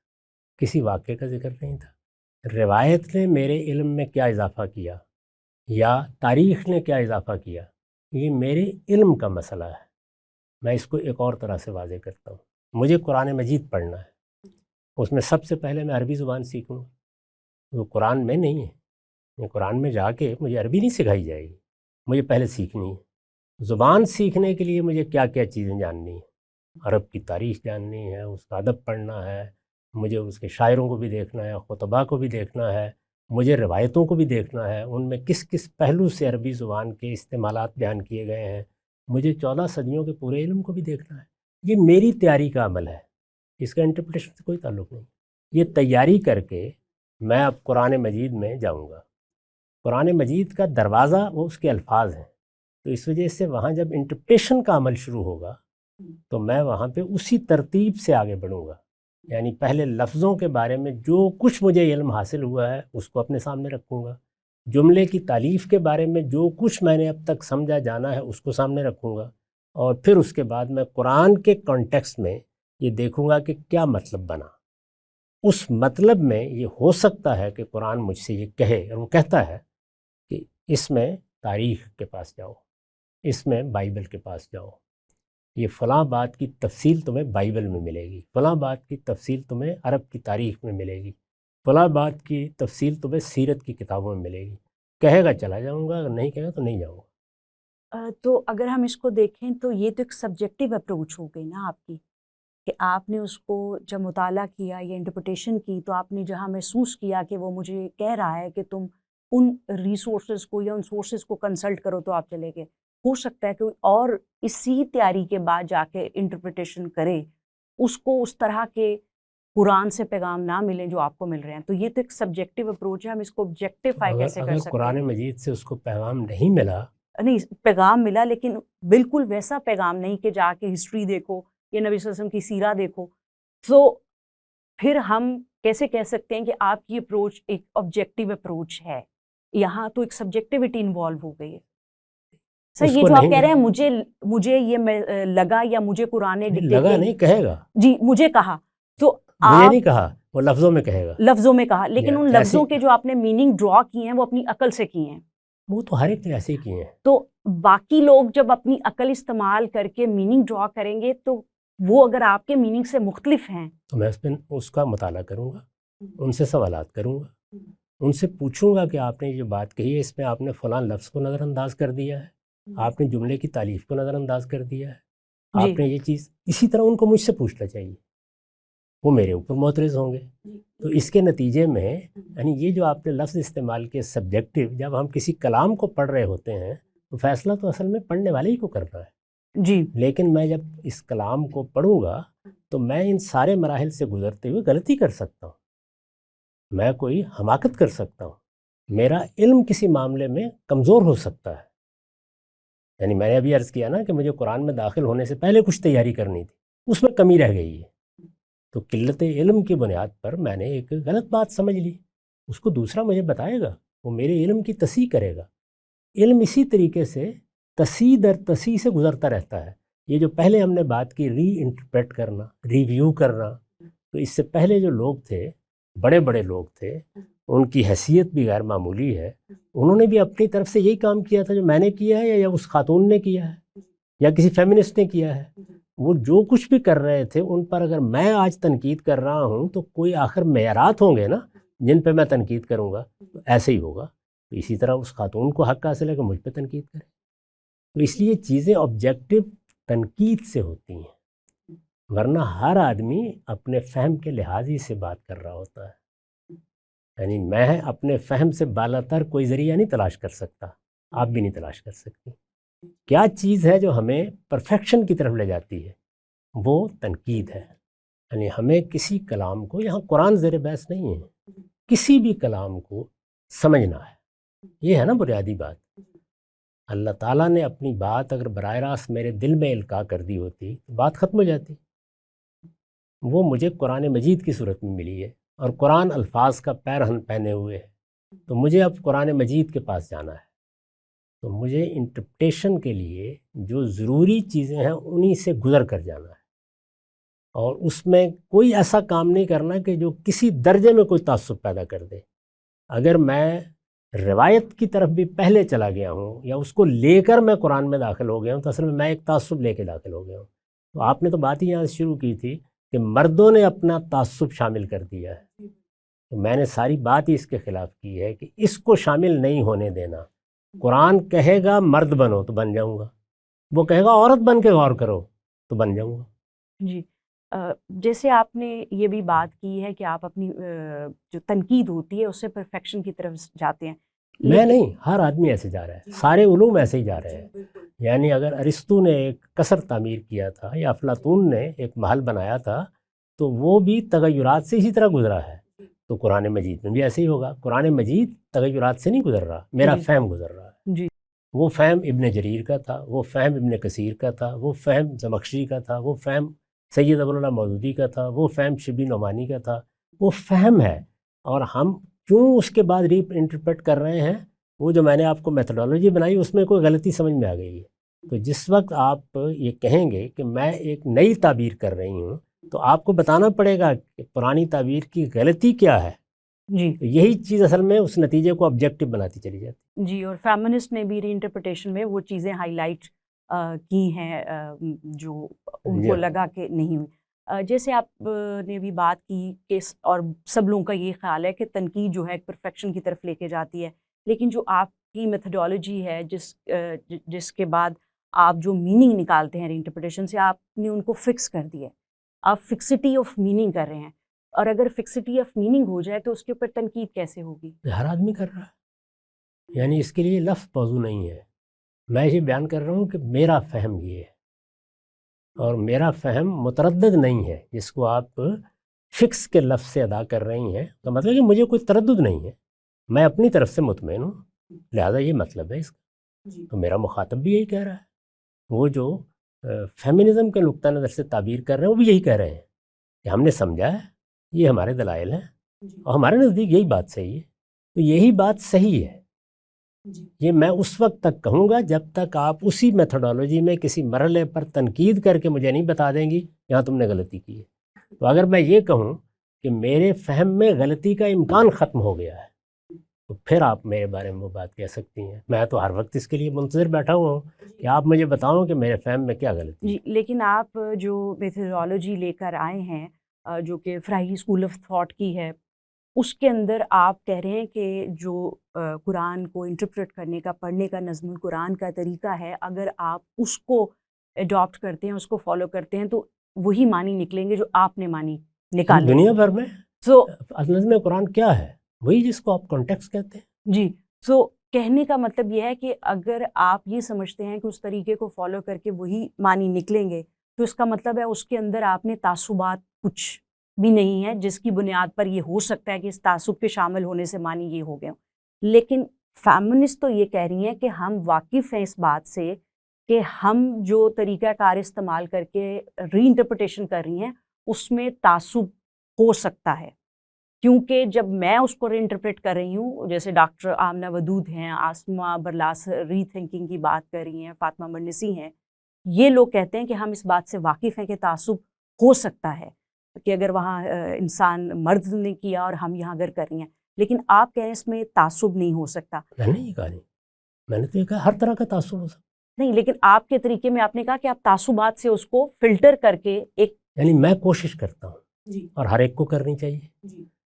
کسی واقعے کا ذکر نہیں تھا. روایت نے میرے علم میں کیا اضافہ کیا یا تاریخ نے کیا اضافہ کیا، یہ میرے علم کا مسئلہ ہے. میں اس کو ایک اور طرح سے واضح کرتا ہوں. مجھے قرآن مجید پڑھنا ہے، اس میں سب سے پہلے میں عربی زبان سیکھوں گا. وہ قرآن میں نہیں ہے، قرآن میں جا کے مجھے عربی نہیں سکھائی جائے گی، مجھے پہلے سیکھنی ہے. زبان سیکھنے کے لیے مجھے کیا کیا چیزیں جاننی ہیں، عرب کی تاریخ جاننی ہے، اس کا ادب پڑھنا ہے، مجھے اس کے شاعروں کو بھی دیکھنا ہے، خطباء کو بھی دیکھنا ہے، مجھے روایتوں کو بھی دیکھنا ہے، ان میں کس کس پہلو سے عربی زبان کے استعمالات بیان کیے گئے ہیں، مجھے 14 صدیوں کے پورے علم کو بھی دیکھنا ہے. یہ میری تیاری کا عمل ہے، اس کا انٹرپریٹیشن سے کوئی تعلق نہیں. یہ تیاری کر کے میں اب قرآن مجید میں جاؤں گا. قرآن مجید کا دروازہ وہ اس کے الفاظ ہیں، تو اس وجہ سے وہاں جب انٹرپریٹیشن کا عمل شروع ہوگا تو میں وہاں پہ اسی ترتیب سے آگے بڑھوں گا. یعنی پہلے لفظوں کے بارے میں جو کچھ مجھے علم حاصل ہوا ہے اس کو اپنے سامنے رکھوں گا. جملے کی تالیف کے بارے میں جو کچھ میں نے اب تک سمجھا جانا ہے اس کو سامنے رکھوں گا، اور پھر اس کے بعد میں قرآن کے کانٹیکسٹ میں یہ دیکھوں گا کہ کیا مطلب بنا. اس مطلب میں یہ ہو سکتا ہے کہ قرآن مجھ سے یہ کہے، اور وہ کہتا ہے کہ اس میں تاریخ کے پاس جاؤ، اس میں بائبل کے پاس جاؤ، یہ فلاں بات کی تفصیل تمہیں بائبل میں ملے گی، فلاں بات کی تفصیل تمہیں عرب کی تاریخ میں ملے گی، فلاں بات کی تفصیل تمہیں سیرت کی کتابوں میں ملے گی. کہے گا چلا جاؤں گا، اگر نہیں کہے گا تو نہیں جاؤں گا.
تو اگر ہم اس کو دیکھیں تو یہ تو ایک سبجیکٹیو اپروچ ہو گئی نا آپ کی، کہ آپ نے اس کو جب مطالعہ کیا یا انٹرپریٹیشن کی تو آپ نے جہاں محسوس کیا کہ وہ مجھے کہہ رہا ہے کہ تم ان ریسورسز کو یا ان سورسز کو کنسلٹ کرو تو آپ چلے گئے. ہو سکتا ہے کہ اور اسی تیاری کے بعد جا کے انٹرپریٹیشن کرے، اس کو اس طرح کے قرآن سے پیغام نہ ملیں جو آپ کو مل رہے ہیں. تو یہ تو ایک سبجیکٹیو اپروچ ہے، ہم اس کو آبجیکٹیفائی کیسے کر
اگر
سکتے
قرآن
ہیں؟
مجید سے اس کو پیغام نہیں ملا،
نہیں، پیغام ملا لیکن بالکل ویسا پیغام نہیں کہ جا کے ہسٹری دیکھو یا نبی صلی اللہ علیہ وسلم کی سیرہ دیکھو. تو پھر ہم کیسے کہہ سکتے ہیں کہ آپ کی اپروچ ایک آبجیکٹیو اپروچ ہے؟ یہاں تو ایک سبجیکٹیوٹی انوالو ہو گئی ہے. سر
اس
یہ
کو
جو آپ
نہیں
کہہ رہے ہیں
ملا،
مجھے یہ لگا یا مجھے قرآن نے
نہیں
ڈکٹیٹ
لگا
کیا،
نہیں، کہے گا.
جی مجھے کہا تو
مجھے
آپ
نہیں کہا، وہ لفظوں میں کہے گا.
لفظوں میں کہا، لیکن ان
جیسے
لفظوں کے جو آپ نے میننگ ڈرا کی ہیں وہ اپنی عقل سے کی ہیں.
وہ تو ہر ایک نے ایسے ہی کیے ہیں.
تو باقی لوگ جب اپنی عقل استعمال کر کے میننگ ڈرا کریں گے تو وہ اگر آپ کے میننگ سے مختلف ہیں
تو میں اس کا مطالعہ کروں گا، ان سے سوالات کروں گا، ان سے پوچھوں گا کہ آپ نے جو بات کہی ہے اس میں آپ نے فلاں لفظ کو نظر انداز کر دیا ہے، آپ نے جملے کی تعلیف کو نظر انداز کر دیا ہے،
جی
آپ نے یہ چیز. اسی طرح ان کو مجھ سے پوچھنا چاہیے، وہ میرے اوپر معترض ہوں گے. تو اس کے نتیجے میں یعنی یہ جو آپ نے لفظ استعمال کیے سبجیکٹیو، جب ہم کسی کلام کو پڑھ رہے ہوتے ہیں تو فیصلہ تو اصل میں پڑھنے والے ہی کو کرنا ہے.
جی
لیکن میں جب اس کلام کو پڑھوں گا تو میں ان سارے مراحل سے گزرتے ہوئے غلطی کر سکتا ہوں، میں کوئی حماقت کر سکتا ہوں، میرا علم کسی معاملے میں کمزور ہو سکتا ہے. یعنی میں نے ابھی عرض کیا نا کہ مجھے قرآن میں داخل ہونے سے پہلے کچھ تیاری کرنی تھی، اس میں کمی رہ گئی ہے. تو قلت علم کی بنیاد پر میں نے ایک غلط بات سمجھ لی، اس کو دوسرا مجھے بتائے گا، وہ میرے علم کی تصحیح کرے گا. علم اسی طریقے سے تصحیح در تصحیح سے گزرتا رہتا ہے. یہ جو پہلے ہم نے بات کی ری انٹرپریٹ کرنا، ریویو کرنا، تو اس سے پہلے جو لوگ تھے، بڑے بڑے لوگ تھے، ان کی حیثیت بھی غیر معمولی ہے. انہوں نے بھی اپنی طرف سے یہی کام کیا تھا جو میں نے کیا ہے یا اس خاتون نے کیا ہے یا کسی فیمنسٹ نے کیا ہے. وہ جو کچھ بھی کر رہے تھے ان پر اگر میں آج تنقید کر رہا ہوں تو کوئی آخر معیارات ہوں گے نا جن پہ میں تنقید کروں گا. تو ایسے ہی ہوگا. تو اسی طرح اس خاتون کو حق حاصل ہے کہ مجھ پہ تنقید کرے. تو اس لیے چیزیں آبجیکٹیو تنقید سے ہوتی ہیں، ورنہ ہر آدمی اپنے فہم کے لحاظ ہی سے بات کر رہا ہوتا ہے. یعنی میں اپنے فہم سے بالاتر کوئی ذریعہ نہیں تلاش کر سکتا، آپ بھی نہیں تلاش کر سکتی. کیا چیز ہے جو ہمیں پرفیکشن کی طرف لے جاتی ہے؟ وہ تنقید ہے. یعنی ہمیں کسی کلام کو، یہاں قرآن زیر بحث نہیں ہے، کسی بھی کلام کو سمجھنا ہے. یہ ہے نا بنیادی بات. اللہ تعالیٰ نے اپنی بات اگر براہ راست میرے دل میں القاء کر دی ہوتی تو بات ختم ہو جاتی. وہ مجھے قرآن مجید کی صورت میں ملی ہے اور قرآن الفاظ کا پیرہن پہنے ہوئے ہے. تو مجھے اب قرآن مجید کے پاس جانا ہے. تو مجھے انٹرپریٹیشن کے لیے جو ضروری چیزیں ہیں انہی سے گزر کر جانا ہے، اور اس میں کوئی ایسا کام نہیں کرنا کہ جو کسی درجے میں کوئی تعصب پیدا کر دے. اگر میں روایت کی طرف بھی پہلے چلا گیا ہوں یا اس کو لے کر میں قرآن میں داخل ہو گیا ہوں تو اصل میں ایک تعصب لے کے داخل ہو گیا ہوں. تو آپ نے تو بات ہی یہاں سے شروع کی تھی کہ مردوں نے اپنا تعصب شامل کر دیا ہے. تو میں نے ساری بات ہی اس کے خلاف کی ہے کہ اس کو شامل نہیں ہونے دینا. قرآن کہے گا مرد بنو تو بن جاؤں گا، وہ کہے گا عورت بن کے غور کرو تو بن جاؤں گا.
جی جیسے آپ نے یہ بھی بات کی ہے کہ آپ اپنی جو تنقید ہوتی ہے اس سے پرفیکشن کی طرف جاتے ہیں.
میں نہیں، ہر آدمی ایسے جا رہا ہے، سارے علوم ایسے ہی جا رہے ہیں. یعنی اگر ارسطو نے ایک قصر تعمیر کیا تھا یا افلاطون نے ایک محل بنایا تھا تو وہ بھی تغیرات سے اسی طرح گزرا ہے. تو قرآن مجید میں بھی ایسے ہی ہوگا. قرآن مجید تغیرات سے نہیں گزر رہا، میرا فہم گزر رہا ہے.
جی
وہ فہم ابن جریر کا تھا، وہ فہم ابن کثیر کا تھا، وہ فہم زمخشری کا تھا، وہ فہم سید ابوالعلا مودودی کا تھا، وہ فہم شبلی نعمانی کا تھا. وہ فہم ہے، اور ہم کیوں اس کے بعد ری انٹرپریٹ کر رہے ہیں؟ وہ جو میں نے آپ کو میتھڈالوجی بنائی اس میں کوئی غلطی سمجھ میں آ گئی ہے. تو جس وقت آپ یہ کہیں گے کہ میں ایک نئی تعبیر کر رہی ہوں تو آپ کو بتانا پڑے گا کہ پرانی تعبیر کی غلطی کیا ہے.
جی
یہی چیز اصل میں اس نتیجے کو آبجیکٹیو بناتی چلی جاتی.
جی اور فیمنسٹ نے بھی ری انٹرپریٹیشن میں وہ چیزیں ہائی لائٹ کی ہیں جو ان کو لگا کہ نہیں ہوئی. جیسے آپ نے بھی بات کی کہ اور سب لوگوں کا یہ خیال ہے کہ تنقید جو ہے ایک پرفیکشن کی طرف لے کے جاتی ہے، لیکن جو آپ کی میتھڈالوجی ہے جس کے بعد آپ جو میننگ نکالتے ہیں ری انٹرپریٹیشن سے، آپ نے ان کو فکس کر دیا ہے. آپ فکسٹی آف میننگ کر رہے ہیں، اور اگر فکسٹی آف میننگ ہو جائے تو اس کے اوپر تنقید کیسے ہوگی؟
ہر آدمی کر رہا ہے، یعنی اس کے لیے لفظ موضوع نہیں ہے. میں یہ بیان کر رہا ہوں کہ میرا فہم یہ ہے، اور میرا فہم متردد نہیں ہے. جس کو آپ فکس کے لفظ سے ادا کر رہی ہیں تو مطلب کہ مجھے کوئی تردد نہیں ہے، میں اپنی طرف سے مطمئن ہوں، لہذا یہ مطلب ہے اس کا. تو میرا مخاطب بھی یہی کہہ رہا ہے. وہ جو فیمنزم کے نقطہ نظر سے تعبیر کر رہے ہیں وہ بھی یہی کہہ رہے ہیں کہ ہم نے سمجھا ہے، یہ ہمارے دلائل ہیں، اور ہمارے نزدیک یہی بات صحیح ہے. تو یہی بات صحیح ہے، یہ میں اس وقت تک کہوں گا جب تک آپ اسی میتھڈالوجی میں کسی مرحلے پر تنقید کر کے مجھے نہیں بتا دیں گی یہاں تم نے غلطی کی ہے. تو اگر میں یہ کہوں کہ میرے فہم میں غلطی کا امکان ختم ہو گیا ہے تو پھر آپ میرے بارے میں وہ بات کہہ سکتی ہیں. میں تو ہر وقت اس کے لیے منتظر بیٹھا ہوا ہوں کہ آپ مجھے بتاؤں کہ میرے فہم میں کیا غلطی ہے.
جی، لیکن آپ جو میتھڈالوجی لے کر آئے ہیں جو کہ فراہی اسکول آف تھاٹ کی ہے، اس کے اندر آپ کہہ رہے ہیں کہ جو قرآن کو انٹرپریٹ کرنے کا، پڑھنے کا نظم القرآن کا طریقہ ہے، اگر آپ اس کو اڈاپٹ کرتے ہیں، اس کو فالو کرتے ہیں تو وہی معنی نکلیں گے جو آپ نے معنی نکالے.
دنیا بھر میں
سو
نظم قرآن کیا ہے؟ وہی جس کو آپ کانٹیکسٹ کہتے ہیں.
جی، سو کہنے کا مطلب یہ ہے کہ اگر آپ یہ سمجھتے ہیں کہ اس طریقے کو فالو کر کے وہی معنی نکلیں گے تو اس کا مطلب ہے اس کے اندر آپ نے تعصبات کچھ بھی نہیں ہے جس کی بنیاد پر یہ ہو سکتا ہے کہ اس تعصب کے شامل ہونے سے معنی یہ ہو گئے ہوں. لیکن فیمنسٹ تو یہ کہہ رہی ہیں کہ ہم واقف ہیں اس بات سے کہ ہم جو طریقہ کار استعمال کر کے ری انٹرپریٹیشن کر رہی ہیں اس میں تعصب ہو سکتا ہے، کیونکہ جب میں اس کو ری انٹرپریٹ کر رہی ہوں، جیسے ڈاکٹر آمنہ ودود ہیں، آسمہ برلاس ری تھنکنگ کی بات کر رہی ہیں، فاطمہ مرنسی ہیں، یہ لوگ کہتے ہیں کہ ہم اس بات سے واقف ہیں کہ تعصب ہو سکتا ہے کہ اگر وہاں انسان مرد نے کیا اور ہم یہاں اگر کر رہی ہیں، لیکن آپ کہہ رہے ہیں اس میں تعصب نہیں ہو سکتا.
میں نے یہ کہا نہیں، میں نے تو یہ کہا ہر طرح کا تعصب ہو سکتا
نہیں، لیکن آپ کے طریقے میں آپ نے کہا کہ آپ تعصبات سے اس کو فلٹر کر کے ایک،
یعنی میں کوشش کرتا ہوں اور ہر ایک کو کرنی چاہیے.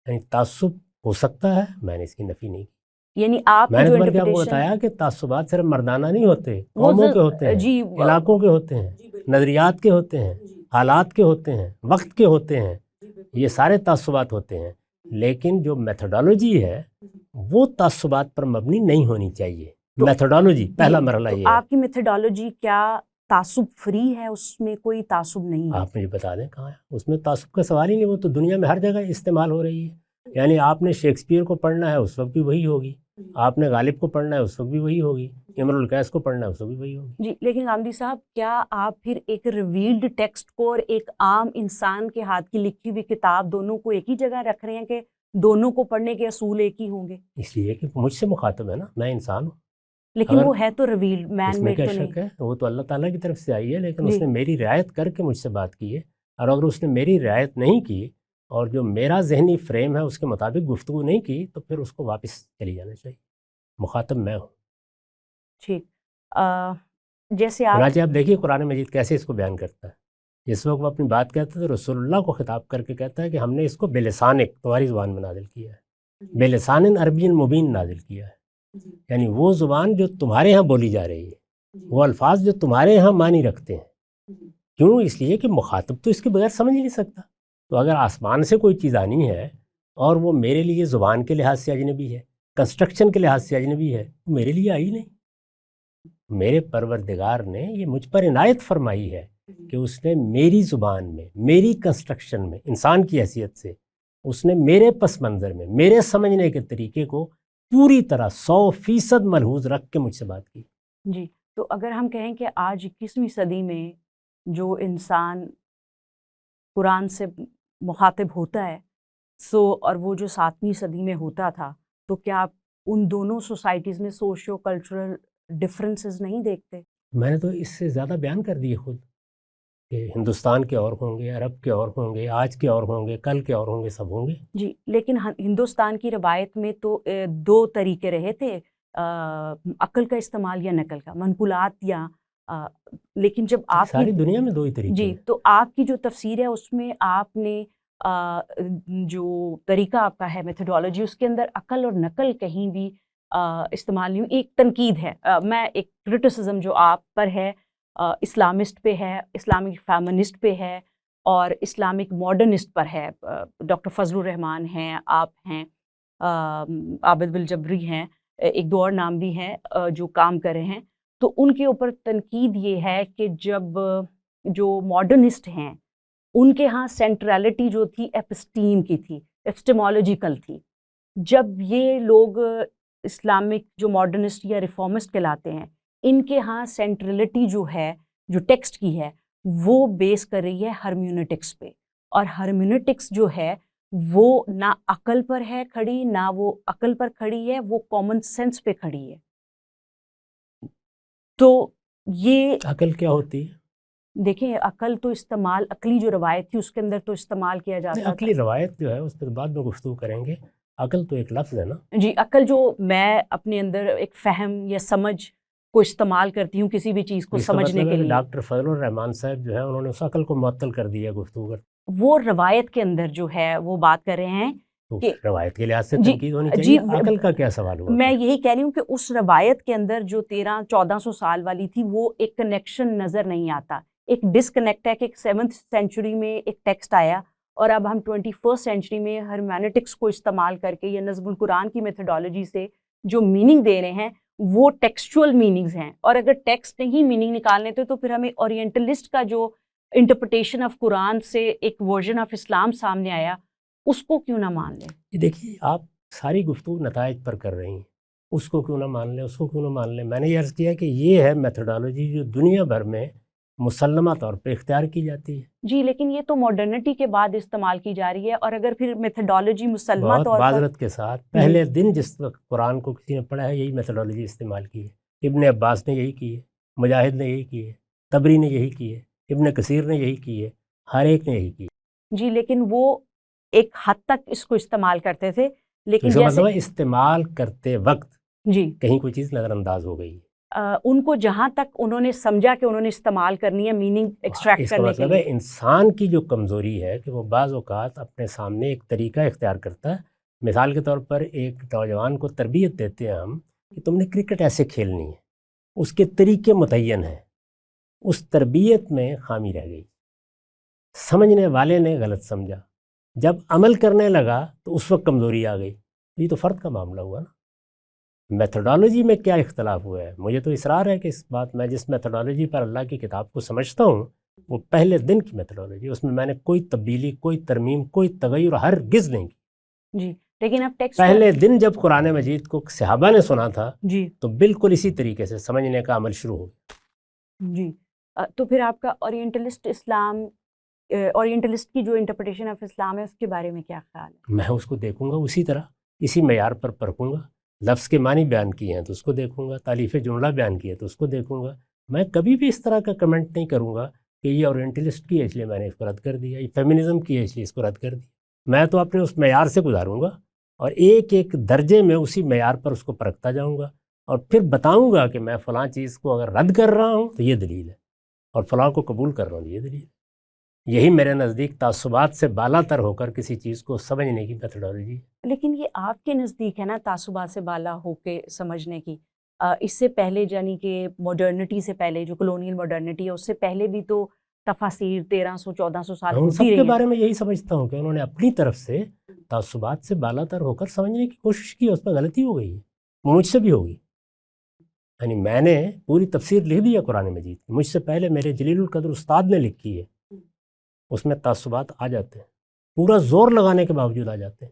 یعنی تعصب ہو سکتا ہے، میں نے اس کی نفی نہیں کی.
یعنی آپ
میں
کی
نے
جو
بلکہ آپ کو
انٹرپریٹیشن
بتایا کہ تعصبات صرف مردانہ نہیں ہوتے، قوموں کے ہوتے ہیں،
جی
علاقوں کے ہوتے ہیں، نظریات کے ہوتے ہیں، حالات کے ہوتے ہیں، وقت کے ہوتے ہیں، یہ سارے تعصبات ہوتے ہیں. لیکن جو میتھڈالوجی ہے وہ تعصبات پر مبنی نہیں ہونی چاہیے. میتھڈالوجی پہلا مرحلہ یہ ہے.
آپ کی میتھڈالوجی کیا تعصب فری ہے؟ اس میں کوئی تعصب نہیں ہے؟
آپ مجھے بتا دیں کہاں ہے اس میں تعصب کا سوال ہی نہیں. وہ تو دنیا میں ہر جگہ استعمال ہو رہی ہے. یعنی آپ نے شیکسپیئر کو پڑھنا ہے اس وقت بھی وہی ہوگی، آپ نے غالب کو پڑھنا ہے اس وقت بھی وہی ہوگی، امرؤ القیس کو پڑھنا ہے اس وقت بھی وہی ہوگی.
جی، لیکن غامدی صاحب کیا آپ پھر ایک ریویلڈ ٹیکسٹ کو اور ایک عام انسان کے ہاتھ کی لکھی ہوئی کتاب دونوں کو ایک ہی جگہ رکھ رہے ہیں کہ دونوں کو پڑھنے کے اصول ایک ہی ہوں گے؟
اس لیے کہ مجھ سے مخاطب ہے نا، میں انسان ہوں.
لیکن وہ ہے تو ریویلڈ،
اس
مین
میں
میڈ
کیا
تو نہیں.
شک ہے؟ وہ تو اللہ تعالیٰ کی طرف سے آئی ہے، لیکن اس
جی.
نے میری رعایت کر کے مجھ سے بات کی ہے. اور اگر اس نے میری رعایت نہیں کی اور جو میرا ذہنی فریم ہے اس کے مطابق گفتگو نہیں کی تو پھر اس کو واپس چلی جانا چاہیے. مخاطب میں ہوں.
ٹھیک. جیسے
چنانچہ آپ دیکھیے قرآن مجید کیسے اس کو بیان کرتا ہے. جس وقت وہ اپنی بات کہتا ہے تو رسول اللہ کو خطاب کر کے کہتا ہے کہ ہم نے اس کو بلسانک، تمہاری زبان میں نازل کیا ہے، بلسان عربی مبین نازل کیا ہے. یعنی وہ زبان جو تمہارے ہاں بولی جا رہی ہے، وہ الفاظ جو تمہارے ہاں معنی رکھتے ہیں. کیوں؟ اس لیے کہ مخاطب تو اس کے بغیر سمجھ ہی نہیں سکتا. تو اگر آسمان سے کوئی چیز آنی ہے اور وہ میرے لیے زبان کے لحاظ سے اجنبی ہے، کنسٹرکشن کے لحاظ سے اجنبی ہے، وہ میرے لیے آئی نہیں. میرے پروردگار نے یہ مجھ پر عنایت فرمائی ہے کہ اس نے میری زبان میں، میری کنسٹرکشن میں، انسان کی حیثیت سے اس نے میرے پس منظر میں، میرے سمجھنے کے طریقے کو پوری طرح 100% ملحوظ رکھ کے مجھ سے بات کی.
جی، تو اگر ہم کہیں کہ آج 21ویں صدی میں جو انسان قرآن سے مخاطب ہوتا ہے اور وہ جو 7ویں صدی میں ہوتا تھا، تو کیا آپ ان دونوں سوسائٹیز میں سوشیو کلچرل ڈفرینسز نہیں دیکھتے؟
میں نے تو اس سے زیادہ بیان کر دیے خود کہ ہندوستان کے اور ہوں گے، عرب کے اور ہوں گے، آج کے اور ہوں گے، کل کے اور ہوں گے، سب ہوں گے.
جی، لیکن ہندوستان کی روایت میں تو 2 طریقے رہے تھے، عقل کا استعمال یا نقل کا، منقولات یا لیکن جب آپ
ساری دنیا میں دو ہی طریقے
جی
ہیں۔
تو آپ کی جو تفسیر ہے اس میں آپ نے جو طریقہ آپ کا ہے میتھڈالوجی، اس کے اندر عقل اور نقل کہیں بھی استعمال نہیں. ایک تنقید ہے، میں ایک کرٹیسزم جو آپ پر ہے، اسلامسٹ پہ ہے، اسلامک فیمنسٹ پہ ہے اور اسلامک ماڈرنسٹ پر ہے. ڈاکٹر فضل الرحمان ہیں، آپ ہیں، عابد الجبری ہیں، ایک دو اور نام بھی ہیں جو کام کر رہے ہیں. تو ان کے اوپر تنقید یہ ہے کہ جب جو ماڈرنسٹ ہیں ان کے ہاں سینٹرالٹی جو تھی ایپسٹیم کی تھی، ایپسٹیمولوجیکل تھی. جب یہ لوگ اسلامک جو ماڈرنسٹ یا ریفارمسٹ کہلاتے ہیں، ان کے ہاں سینٹرلٹی جو ہے، جو ٹیکسٹ کی ہے، وہ بیس کر رہی ہے ہرمیونیٹکس پہ. اور ہرمیونیٹکس جو ہے وہ نہ عقل پر ہے کھڑی، نہ وہ عقل پر کھڑی ہے، وہ کامن سینس پہ کھڑی ہے. تو یہ
عقل کیا ہوتی ہے؟
دیکھیں، عقل تو استعمال، عقلی جو روایت تھی اس کے اندر تو استعمال کیا جاتا تھا.
عقلی روایت جو ہے اس پر بعد میں گفتگو کریں گے. عقل تو ایک لفظ ہے نا.
جی، عقل جو میں اپنے اندر ایک فہم یا سمجھ کو استعمال کرتی ہوں کسی بھی چیز کو
اس کا
سمجھنے
مطلب
کے
ہے کہ
لیے،
ڈاکٹر فضل الرحمان صاحب جو ہے انہوں نے اس عقل کو معطل کر دیا گفتگو کر.
وہ روایت کے اندر جو ہے وہ بات کر رہے ہیں
تو
کہ
روایت کے لحاظ سے
جی
تنقید ہونی
جی
چاہیے. عقل کا کیا سوال ہوا؟
میں یہی کہہ رہی ہوں کہ اس روایت کے اندر جو 1300-1400 سال والی تھی وہ ایک کنیکشن نظر نہیں آتا. ایک ڈسکنیکٹ ہے کہ 7th سینچری میں ایک ٹیکسٹ آیا اور اب ہم 21st سینچری میں ہرمیونیٹکس کو استعمال کر کے یا نظم القرآن کی میتھڈالوجی سے جو میننگ دے رہے ہیں وہ ٹیکسچول میننگز ہیں. اور اگر ٹیکسٹ نہیں میننگ نکالنے تو پھر ہمیں اورینٹلسٹ کا جو انٹرپریٹیشن آف قرآن سے ایک ورژن آف اسلام سامنے آیا اس کو کیوں نہ مان لیں.
یہ دیکھیے، آپ ساری گفتگو نتائج پر کر رہی ہیں. اس کو کیوں نہ مان لیں، اس کو کیوں نہ مان لیں. میں نے یہ عرض کیا کہ یہ ہے میتھڈالوجی جو دنیا بھر میں مسلمہ طور پہ اختیار کی جاتی ہے.
جی لیکن یہ تو ماڈرنٹی کے بعد استعمال کی جا رہی ہے. اور اگر پھر میتھڈالوجی مسلمہ
بہت
طور پر
معذرت کے ساتھ پہلے دن جس وقت قرآن کو کسی نے پڑھا ہے یہی میتھڈالوجی استعمال کی ہے. ابن عباس نے یہی کی ہے، مجاہد نے یہی کی ہے، تبری نے یہی کی ہے، ابن کثیر نے یہی کی ہے، ہر ایک نے یہی کی ہے.
جی لیکن وہ ایک حد تک اس کو استعمال کرتے تھے. لیکن
اس کا
جیسے
مطلب ہے استعمال کرتے وقت
جی
کہیں کوئی چیز نظر انداز ہو گئی.
ان کو جہاں تک انہوں نے سمجھا کہ انہوں نے استعمال کرنی ہے میننگ ایکسٹریکٹ
اس کا
کرنے کے
مطلب ہے
لیے.
انسان کی جو کمزوری ہے کہ وہ بعض اوقات اپنے سامنے ایک طریقہ اختیار کرتا ہے. مثال کے طور پر ایک نوجوان کو تربیت دیتے ہیں ہم کہ تم نے کرکٹ ایسے کھیلنی ہے، اس کے طریقے متعین ہیں. اس تربیت میں خامی رہ گئی، سمجھنے والے نے غلط سمجھا، جب عمل کرنے لگا تو اس وقت کمزوری آ گئی. یہ تو فرد کا معاملہ ہوا نا. میتھڈالوجی میں کیا اختلاف ہوا ہے؟ مجھے تو اصرار ہے کہ اس بات میں جس میتھڈالوجی پر اللہ کی کتاب کو سمجھتا ہوں وہ پہلے دن کی میتھڈالوجی، اس میں میں نے کوئی تبدیلی، کوئی ترمیم، کوئی تغیر ہرگز نہیں کی.
جی لیکن اب ٹیکسٹ
پہلے دن جب قرآن مجید کو صحابہ نے سنا تھا
جی
تو بالکل اسی طریقے سے سمجھنے کا عمل شروع ہو گیا.
جی تو پھر آپ کا اورینٹلسٹ اسلام، اورینٹلسٹ کی جو انٹرپریٹیشن آف اسلام ہے اس کے بارے میں کیا خیال ہے؟
میں اس کو دیکھوں گا اسی طرح، اسی معیار پر پرکھوں گا. لفظ کے معنی بیان کیے ہیں تو اس کو دیکھوں گا، تالیف جملہ بیان کی ہے تو اس کو دیکھوں گا. میں کبھی بھی اس طرح کا کمنٹ نہیں کروں گا کہ یہ اورینٹلسٹ کی ہے اس لیے میں نے اس کو رد کر دیا، یہ فیمنزم کی ہے اس لیے اس کو رد کر دیا. میں تو اپنے اس معیار سے گزاروں گا اور ایک ایک درجے میں اسی معیار پر اس کو پرکھتا جاؤں گا اور پھر بتاؤں گا کہ میں فلاں چیز کو اگر رد کر رہا ہوں تو یہ دلیل ہے اور فلاں کو قبول کر رہا ہوں یہ دلیل ہے. یہی میرے نزدیک تعصبات سے بالا تر ہو کر کسی چیز کو سمجھنے کی میتھڈالوجی ہے.
لیکن یہ آپ کے نزدیک ہے نا تعصبات سے بالا ہو کے سمجھنے کی. اس سے پہلے یعنی کہ ماڈرنٹی سے پہلے جو کلونیل ماڈرنٹی ہے اس سے پہلے بھی تو تفاسیر 1300-1400 سال
میں ان
ہوتی
سب
رہی
کے
ہیں.
بارے میں یہی سمجھتا ہوں کہ انہوں نے اپنی طرف سے تعصبات سے بالا تر ہو کر سمجھنے کی کوشش کی، اس میں غلطی ہو گئی ہے، مجھ سے بھی ہوگی. یعنی میں نے پوری تفسیر لکھ دی ہے قرآن مجید کی، مجھ سے پہلے میرے جلیل القدر استاد نے لکھی ہے. اس میں تعصبات آ جاتے ہیں، پورا زور لگانے کے باوجود آ جاتے ہیں،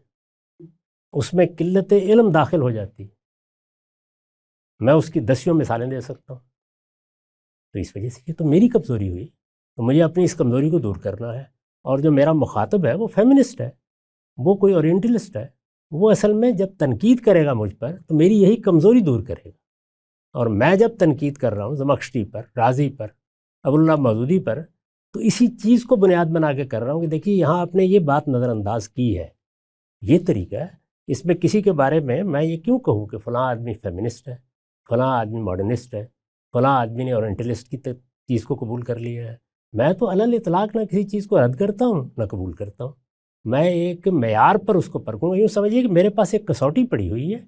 اس میں قلت علم داخل ہو جاتی ہے. میں اس کی 10 مثالیں دے سکتا ہوں. تو اس وجہ سے یہ تو میری کمزوری ہوئی، تو مجھے اپنی اس کمزوری کو دور کرنا ہے. اور جو میرا مخاطب ہے وہ فیمنسٹ ہے، وہ کوئی اورینٹلسٹ ہے، وہ اصل میں جب تنقید کرے گا مجھ پر تو میری یہی کمزوری دور کرے گا. اور میں جب تنقید کر رہا ہوں زمخشری پر، رازی پر، ابواللہ مودودی پر، تو اسی چیز کو بنیاد بنا کے کر رہا ہوں کہ دیکھیے یہاں آپ نے یہ بات نظر انداز کی ہے، یہ طریقہ ہے. اس میں کسی کے بارے میں یہ کیوں کہوں کہ فلاں آدمی فیمنسٹ ہے، فلاں آدمی ماڈرنسٹ ہے، فلاں آدمی نے اورینٹلسٹ کی چیز کو قبول کر لیا ہے. میں تو علی الاطلاق نہ کسی چیز کو رد کرتا ہوں نہ قبول کرتا ہوں. میں ایک معیار پر اس کو پرکھوں گا. یوں سمجھیے کہ میرے پاس ایک کسوٹی پڑی ہوئی ہے.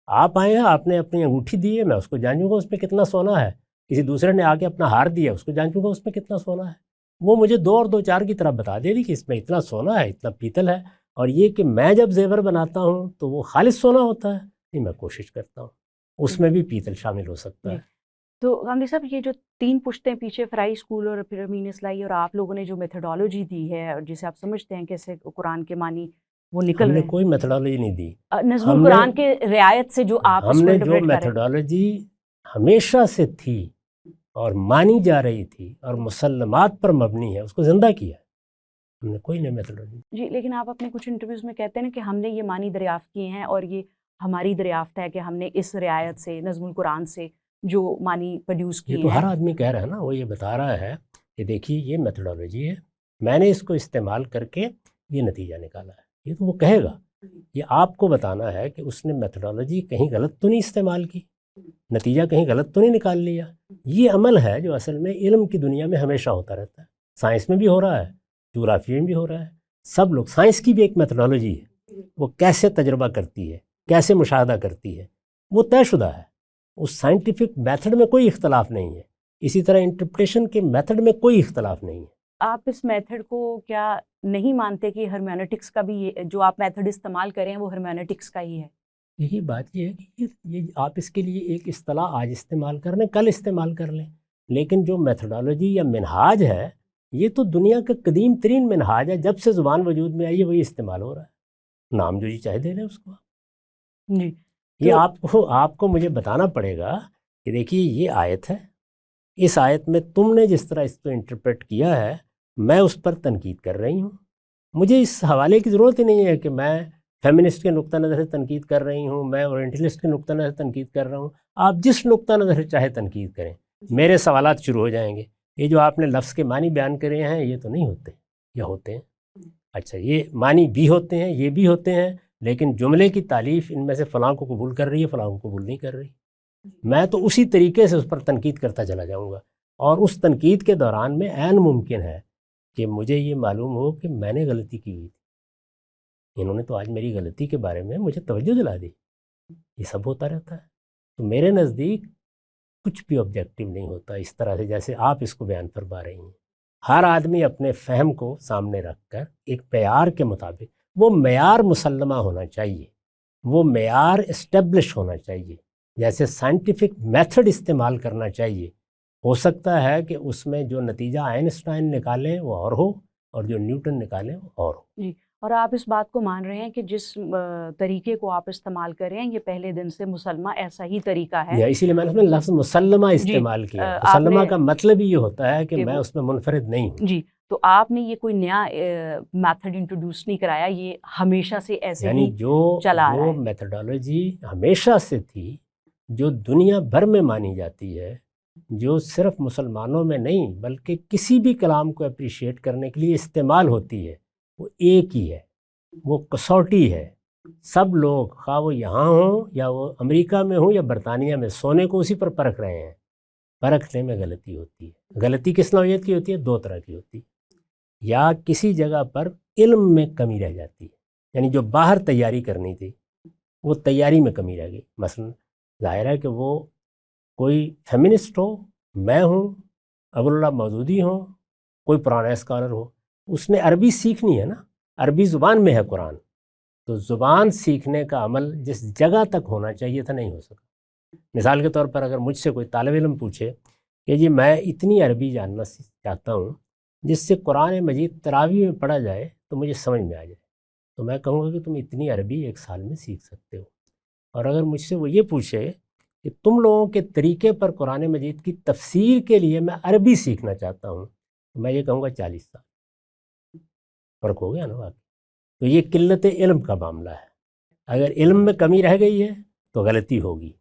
آپ آئے ہیں, آپ نے اپنی انگوٹھی دی ہے, میں اس کو جانچوں گا اس میں کتنا سونا ہے. کسی دوسرے نے آ کے اپنا ہار دیا, اس کو جانچوں گا اس میں کتنا سونا ہے. وہ مجھے 2 اور 2 4 کی طرح بتا دے دی کہ اس میں اتنا سونا ہے, اتنا پیتل ہے. اور یہ کہ میں جب زیور بناتا ہوں تو وہ خالص سونا ہوتا ہے, نہیں, میں کوشش کرتا ہوں اس میں بھی پیتل شامل ہو سکتا ہے.
تو غامدی صاحب, یہ جو 3 پشتیں پیچھے فرائی اسکول اور پھر امین اصلاحی اور آپ لوگوں نے جو میتھڈالوجی دی ہے اور جسے آپ سمجھتے ہیں کیسے قرآن کے معنی وہ نکل
ہم
رہے
نے
ہیں,
کوئی میتھڈالوجی نہیں دی.
نظم القرآن کے رعایت سے جو آپ اس
ہم
کو
نے جو
انٹرپریٹ کر رہے ہیں.
میتھڈالوجی ہمیشہ سے تھی اور مانی جا رہی تھی اور مسلمات پر مبنی ہے, اس کو زندہ کیا. ہم نے کوئی نہیں میتھڈالوجی.
جی, لیکن آپ اپنے کچھ انٹرویوز میں کہتے ہیں کہ ہم نے یہ معنی دریافت کیے ہیں اور یہ ہماری دریافت ہے کہ ہم نے اس رعایت سے نظم القرآن سے جو معنی پروڈیوس کیے
یہ
ہیں.
تو ہر آدمی کہہ رہا ہے نا, وہ یہ بتا رہا ہے کہ دیکھیے یہ میتھڈالوجی ہے, میں نے اس کو استعمال کر کے یہ نتیجہ نکالا ہے. یہ تو وہ کہے گا. یہ آپ کو بتانا ہے کہ اس نے میتھڈالوجی کہیں غلط تو نہیں استعمال کی, نتیجہ کہیں غلط تو نہیں نکال لیا. یہ عمل ہے جو اصل میں علم کی دنیا میں ہمیشہ ہوتا رہتا ہے. سائنس میں بھی ہو رہا ہے, جغرافی میں بھی ہو رہا ہے. سب لوگ, سائنس کی بھی ایک میتھڈالوجی ہے, وہ کیسے تجربہ کرتی ہے, کیسے مشاہدہ کرتی ہے, وہ طے شدہ ہے. اس سائنٹیفک میتھڈ میں کوئی اختلاف نہیں ہے. اسی طرح انٹرپریٹیشن کے میتھڈ میں کوئی اختلاف نہیں ہے.
آپ اس میتھڈ کو کیا نہیں مانتے کہ ہرمیونیٹکس کا بھی جو آپ میتھڈ استعمال کریں وہ ہرمیونیٹکس کا ہی ہے؟
یہی بات یہ ہے کہ یہ آپ اس کے لیے ایک اصطلاح آج استعمال کر لیں, کل استعمال کر لیں, لیکن جو میتھڈالوجی یا منہاج ہے یہ تو دنیا کا قدیم ترین منہاج ہے. جب سے زبان وجود میں آئی ہے وہی استعمال ہو رہا ہے. نام جو جی چاہے دے لیں اس کو.
جی,
یہ آپ کو مجھے بتانا پڑے گا کہ دیکھیے یہ آیت ہے, اس آیت میں تم نے جس طرح اس کو انٹرپریٹ کیا ہے میں اس پر تنقید کر رہی ہوں. مجھے اس حوالے کی ضرورت ہی نہیں ہے کہ میں فیمنسٹ کے نقطہ نظر سے تنقید کر رہی ہوں, میں اورینٹلسٹ کے نقطہ نظر سے تنقید کر رہا ہوں. آپ جس نقطہ نظر سے چاہے تنقید کریں, میرے سوالات شروع ہو جائیں گے. یہ جو آپ نے لفظ کے معنی بیان کرے ہیں یہ تو نہیں ہوتے, یہ ہوتے ہیں. اچھا, یہ معنی بھی ہوتے ہیں, یہ بھی ہوتے ہیں, لیکن جملے کی تالیف ان میں سے فلاں کو قبول کر رہی ہے, فلاں کو قبول نہیں کر رہی. میں تو اسی طریقے سے اس پر تنقید کرتا چلا جاؤں گا, اور اس تنقید کے دوران میں عین ممکن ہے کہ مجھے یہ معلوم ہو کہ میں نے غلطی کی ہوئی تھی. انہوں نے تو آج میری غلطی کے بارے میں مجھے توجہ دلا دی. یہ سب ہوتا رہتا ہے. تو میرے نزدیک کچھ بھی آبجیکٹیو نہیں ہوتا اس طرح سے جیسے آپ اس کو بیان فرما رہی ہیں. ہر آدمی اپنے فہم کو سامنے رکھ کر ایک معیار کے مطابق, وہ معیار مسلمہ ہونا چاہیے, وہ معیار اسٹیبلش ہونا چاہیے, جیسے سائنٹیفک میتھڈ استعمال کرنا چاہیے. ہو سکتا ہے کہ اس میں جو نتیجہ آئنسٹائن نکالیں وہ اور ہو, اور جو نیوٹن نکالیں وہ اور ہو.
جی, اور آپ اس بات کو مان رہے ہیں کہ جس طریقے کو آپ استعمال کر رہے ہیں یہ پہلے دن سے مسلمہ ایسا ہی طریقہ ہے.
اسی لیے میں نے لفظ مسلمہ استعمال کیا. مسلمہ کا مطلب یہ ہوتا ہے کہ میں اس میں منفرد نہیں ہوں.
جی, تو آپ نے یہ کوئی نیا میتھڈ انٹروڈیوس نہیں کرایا, یہ ہمیشہ سے ایسے ہی چلا رہا ہے.
جو میتھڈالوجی ہمیشہ سے تھی, جو دنیا بھر میں مانی جاتی ہے, جو صرف مسلمانوں میں نہیں بلکہ کسی بھی کلام کو اپریشیٹ کرنے کے لیے استعمال ہوتی ہے, وہ ایک ہی ہے, وہ کسوٹی ہے. سب لوگ خواہ وہ یہاں ہوں یا وہ امریکہ میں ہوں یا برطانیہ میں, سونے کو اسی پر پرکھ رہے ہیں. پرکھنے میں غلطی ہوتی ہے. غلطی کس نوعیت کی ہوتی ہے؟ 2 طرح کی ہوتی ہے. یا کسی جگہ پر علم میں کمی رہ جاتی ہے, یعنی جو باہر تیاری کرنی تھی وہ تیاری میں کمی رہ گئی. مثلا ظاہر ہے کہ وہ کوئی فیمنسٹ ہو, میں ہوں, ابواللہ مودودی ہوں, کوئی پرانا اسکالر ہو, اس نے عربی سیکھنی ہے نا, عربی زبان میں ہے قرآن, تو زبان سیکھنے کا عمل جس جگہ تک ہونا چاہیے تھا نہیں ہو سکا. مثال کے طور پر اگر مجھ سے کوئی طالب علم پوچھے کہ جی میں اتنی عربی جاننا چاہتا ہوں جس سے قرآن مجید تراویح میں پڑھا جائے تو مجھے سمجھ میں آ جائے, تو میں کہوں گا کہ تم اتنی عربی 1 سال میں سیکھ سکتے ہو. اور اگر مجھ سے وہ یہ پوچھے کہ تم لوگوں کے طریقے پر قرآن مجید کی تفسیر کے لیے میں عربی سیکھنا چاہتا ہوں, تو میں یہ کہوں گا 40 سال. فرق ہو گیا نا واقعی. تو یہ قلت علم کا معاملہ ہے. اگر علم میں کمی رہ گئی ہے تو غلطی ہوگی.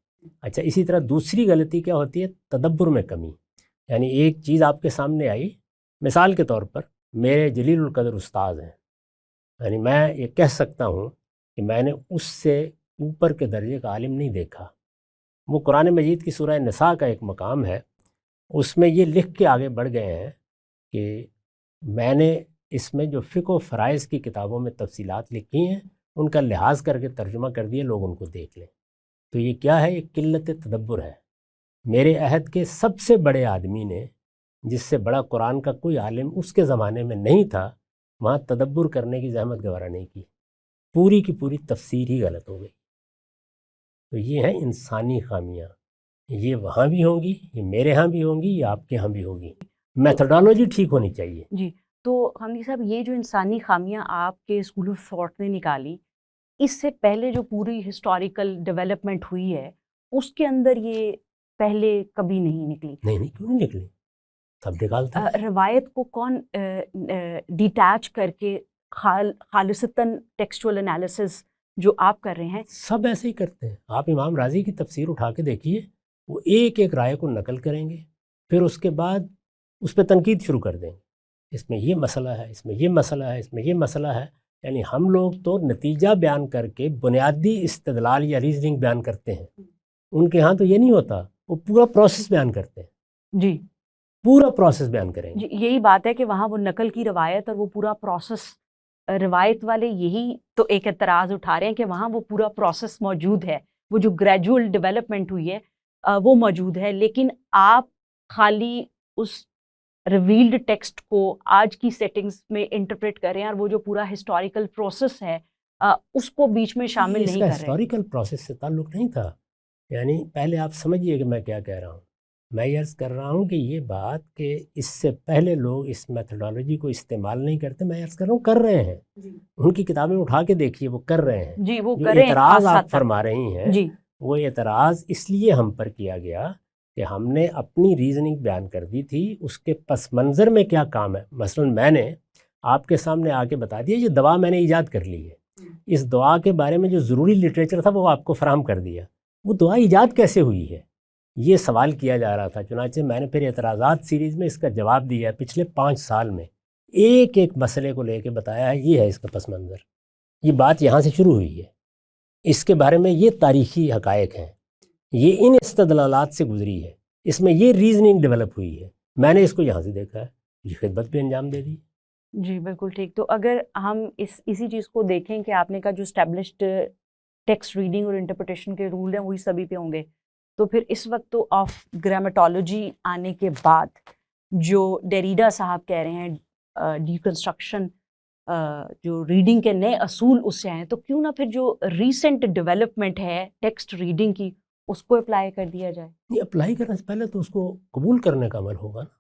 اچھا, اسی طرح دوسری غلطی کیا ہوتی ہے؟ تدبر میں کمی. یعنی ایک چیز آپ کے سامنے آئی, مثال کے طور پر میرے جلیل القدر استاد ہیں, یعنی میں یہ کہہ سکتا ہوں کہ میں نے اس سے اوپر کے درجے کا عالم نہیں دیکھا. وہ قرآن مجید کی سورہ نساء کا ایک مقام ہے اس میں یہ لکھ کے آگے بڑھ گئے ہیں کہ میں نے اس میں جو فقہ و فرائض کی کتابوں میں تفصیلات لکھی ہیں ان کا لحاظ کر کے ترجمہ کر دیا، لوگ ان کو دیکھ لیں۔ تو یہ کیا ہے؟ یہ قلت تدبر ہے۔ میرے عہد کے سب سے بڑے آدمی نے، جس سے بڑا قرآن کا کوئی عالم اس کے زمانے میں نہیں تھا، وہاں تدبر کرنے کی زحمت گوارا نہیں کی، پوری کی پوری تفسیر ہی غلط ہو گئی۔ تو یہ ہیں انسانی خامیاں، یہ وہاں بھی ہوں گی، یہ میرے ہاں بھی ہوں گی، یہ آپ کے ہاں بھی ہوگی۔ میتھڈالوجی ٹھیک ہونی چاہیے۔
جی، تو حمدی صاحب یہ جو انسانی خامیاں آپ کے اسکول آف تھاٹ نے نکالی، اس سے پہلے جو پوری ہسٹوریکل ڈیولپمنٹ ہوئی ہے اس کے اندر یہ پہلے کبھی نہیں نکلی؟
نہیں، کیوں نہیں نکلی؟ سب نکالتا ہے۔
روایت کو کون ڈیٹیچ کر کے خالصتاً ٹیکسچول انالیسس جو آپ کر رہے ہیں؟
سب ایسے ہی کرتے ہیں۔ آپ امام راضی کی تفسیر اٹھا کے دیکھیے، وہ ایک ایک رائے کو نقل کریں گے، پھر اس کے بعد اس پہ تنقید شروع کر دیں گے، اس میں یہ مسئلہ ہے، اس میں یہ مسئلہ ہے، اس میں یہ مسئلہ ہے۔ یعنی ہم لوگ تو نتیجہ بیان کر کے بنیادی استدلال یا ریزننگ بیان کرتے ہیں، ان کے ہاں تو یہ نہیں ہوتا، وہ پورا پروسیس بیان کرتے ہیں۔
جی،
پورا پروسیس بیان کریں گے۔
جی، یہی بات ہے کہ وہاں وہ نقل کی روایت اور وہ پورا پروسیس، روایت والے یہی تو ایک اعتراض اٹھا رہے ہیں کہ وہاں وہ پورا پروسیس موجود ہے، وہ جو گریجول ڈیولپمنٹ ہوئی ہے وہ موجود ہے، لیکن آپ خالی اس ریویلڈ ٹیکسٹ کو آج کی سیٹنگز میں انٹرپریٹ کر رہے ہیں، اور وہ جو پورا ہسٹوریکل پروسیس ہے اس کو بیچ میں شامل نہیں کر رہے۔
ہسٹوریکل پروسیس سے تعلق نہیں تھا۔ یعنی پہلے آپ سمجھیے کہ میں کیا کہہ رہا ہوں۔ میں یہ عرض کر رہا ہوں کہ یہ بات کہ اس سے پہلے لوگ اس میتھڈالوجی کو استعمال نہیں کرتے، میں عرض کر رہا ہوں کر رہے ہیں۔ ان کی کتابیں اٹھا کے دیکھیے، وہ کر رہے ہیں۔
جی، وہ
جو
کریں۔
اعتراض آپ فرما رہی ہیں،
جی،
وہ اعتراض اس لیے ہم پر کیا گیا کہ ہم نے اپنی ریزننگ بیان کر دی تھی، اس کے پس منظر میں کیا کام ہے۔ مثلا میں نے آپ کے سامنے آ کے بتا دیا یہ دوا میں نے ایجاد کر لی ہے، اس دعا کے بارے میں جو ضروری لٹریچر تھا وہ آپ کو فراہم کر دیا۔ وہ دعا ایجاد کیسے ہوئی ہے یہ سوال کیا جا رہا تھا، چنانچہ میں نے پھر اعتراضات سیریز میں اس کا جواب دیا ہے۔ پچھلے 5 سال میں ایک ایک مسئلے کو لے کے بتایا ہے، یہ ہے اس کا پس منظر، یہ بات یہاں سے شروع ہوئی ہے، اس کے بارے میں یہ تاریخی حقائق ہیں، یہ ان استدلالات سے گزری ہے، اس میں یہ ریزننگ ڈیولپ ہوئی ہے، میں نے اس کو یہاں سے دیکھا ہے، یہ خدمت بھی انجام دے دی۔
جی بالکل ٹھیک۔ تو اگر ہم اسی چیز کو دیکھیں کہ آپ نے کہا جو اسٹیبلشڈ ٹیکسٹ ریڈنگ اور انٹرپریٹیشن کے رول ہیں وہی سبھی پہ ہوں گے، تو پھر اس وقت تو آف گرامیٹولوجی آنے کے بعد جو ڈیریڈا صاحب کہہ رہے ہیں ڈیکنسٹرکشن، جو ریڈنگ کے نئے اصول اس سے ہیں، تو کیوں نہ پھر جو ریسنٹ ڈیولپمنٹ ہے ٹیکسٹ ریڈنگ کی اس کو اپلائی کر دیا جائے؟
یہ اپلائی کرنے سے پہلے تو اس کو قبول کرنے کا عمل ہوگا نا۔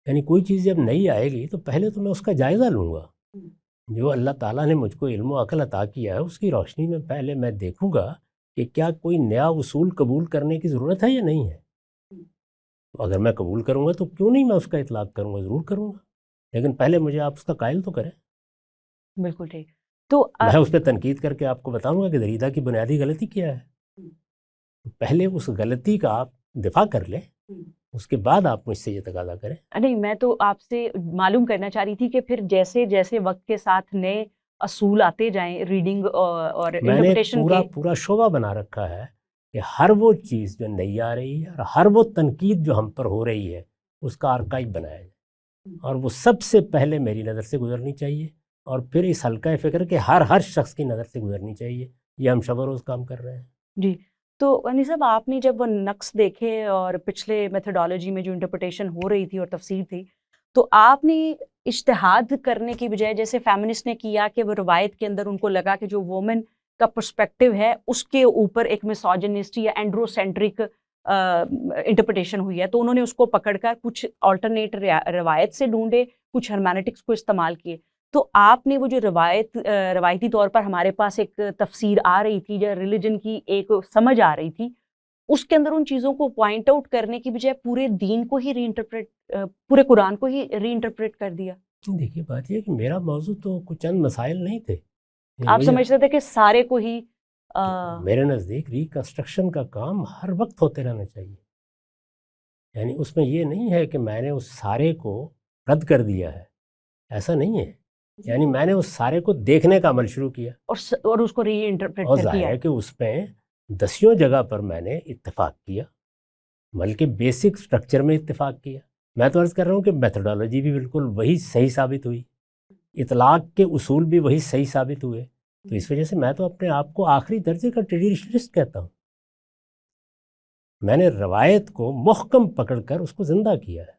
یعنی کوئی چیز جب نئی آئے گی تو پہلے تو میں اس کا جائزہ لوں گا۔ جو اللہ تعالیٰ نے مجھ کو علم و عقل عطا کیا ہے اس کی روشنی میں پہلے میں دیکھوں گا کہ کیا کوئی نیا اصول قبول کرنے کی ضرورت ہے یا نہیں ہے۔ تو اگر میں قبول کروں گا تو کیوں نہیں میں اس کا اطلاق کروں گا، ضرور کروں گا، لیکن پہلے مجھے آپ اس کا قائل تو کریں۔
بالکل ٹھیک۔ تو
میں اس پہ تنقید کر کے آپ کو بتاؤں گا کہ دریدہ کی بنیادی غلطی کیا ہے، پہلے اس غلطی کا آپ دفاع کر لیں، اس کے بعد آپ مجھ سے یہ تقاضا کریں۔
نہیں، میں تو آپ سے معلوم کرنا چاہ رہی تھی کہ پھر جیسے جیسے وقت کے ساتھ نئے اصول آتے جائیں ریڈنگ اور
میں نے
انٹرپریٹیشن کے،
پورا شعبہ بنا رکھا ہے کہ ہر وہ چیز جو نئی آ رہی ہے اور ہر وہ تنقید جو ہم پر ہو رہی ہے اس کا آرکائیو بنایا جائے، اور وہ سب سے پہلے میری نظر سے گزرنی چاہیے، اور پھر اس حلقہ فکر کے ہر شخص کی نظر سے گزرنی چاہیے۔ یہ ہم شب و روز کام کر رہے ہیں۔
جی۔ تو انی صاحب آپ نے جب وہ نقص دیکھے اور پچھلے میتھڈالوجی میں جو انٹرپریٹیشن ہو رہی تھی اور تفسیر تھی، تو آپ نے اجتہاد کرنے کی بجائے جیسے فیمنسٹ نے کیا کہ وہ روایت کے اندر ان کو لگا کہ جو وومن کا پرسپیکٹو ہے اس کے اوپر ایک مسوجنسٹی یا اینڈروسینٹرک انٹرپریٹیشن ہوئی ہے، تو انہوں نے اس کو پکڑ کر کچھ آلٹرنیٹ روایت سے ڈھونڈے، کچھ ہرمینیٹکس کو استعمال کیے۔ تو آپ نے وہ جو روایتی طور پر ہمارے پاس ایک تفسیر آ رہی تھی یا ریلیجن کی ایک سمجھ آ رہی تھی، اس کے اندر ان چیزوں کو پوائنٹ آؤٹ کرنے کی بجائے پورے دین کو ہی پورے قرآن کو ہی ری انٹرپریٹ کر دیا۔
دیکھیے بات یہ کہ میرا موضوع تو کچھ چند مسائل نہیں تھے،
آپ سمجھتے تھے کہ سارے کو ہی
میرے نزدیک ریکنسٹرکشن کا کام ہر وقت ہوتے رہنا چاہیے۔ یعنی اس میں یہ نہیں ہے کہ میں نے اس سارے کو رد کر دیا ہے، ایسا نہیں ہے۔ یعنی میں نے اس سارے کو دیکھنے کا عمل شروع کیا
اور اس کو ری انٹرپریٹ
اور
کر
ظاہر
دیا۔
ہے کہ اس میں 10 جگہ پر میں نے اتفاق کیا، بلکہ بیسک سٹرکچر میں اتفاق کیا. میں تو عرض کر رہا ہوں کہ میتھڈالوجی بھی بالکل وہی صحیح ثابت ہوئی، اطلاق کے اصول بھی وہی صحیح ثابت ہوئے. تو اس وجہ سے میں تو اپنے آپ کو آخری درجے کا ٹریڈیشنسٹ کہتا ہوں. میں نے روایت کو محکم پکڑ کر اس کو زندہ کیا ہے.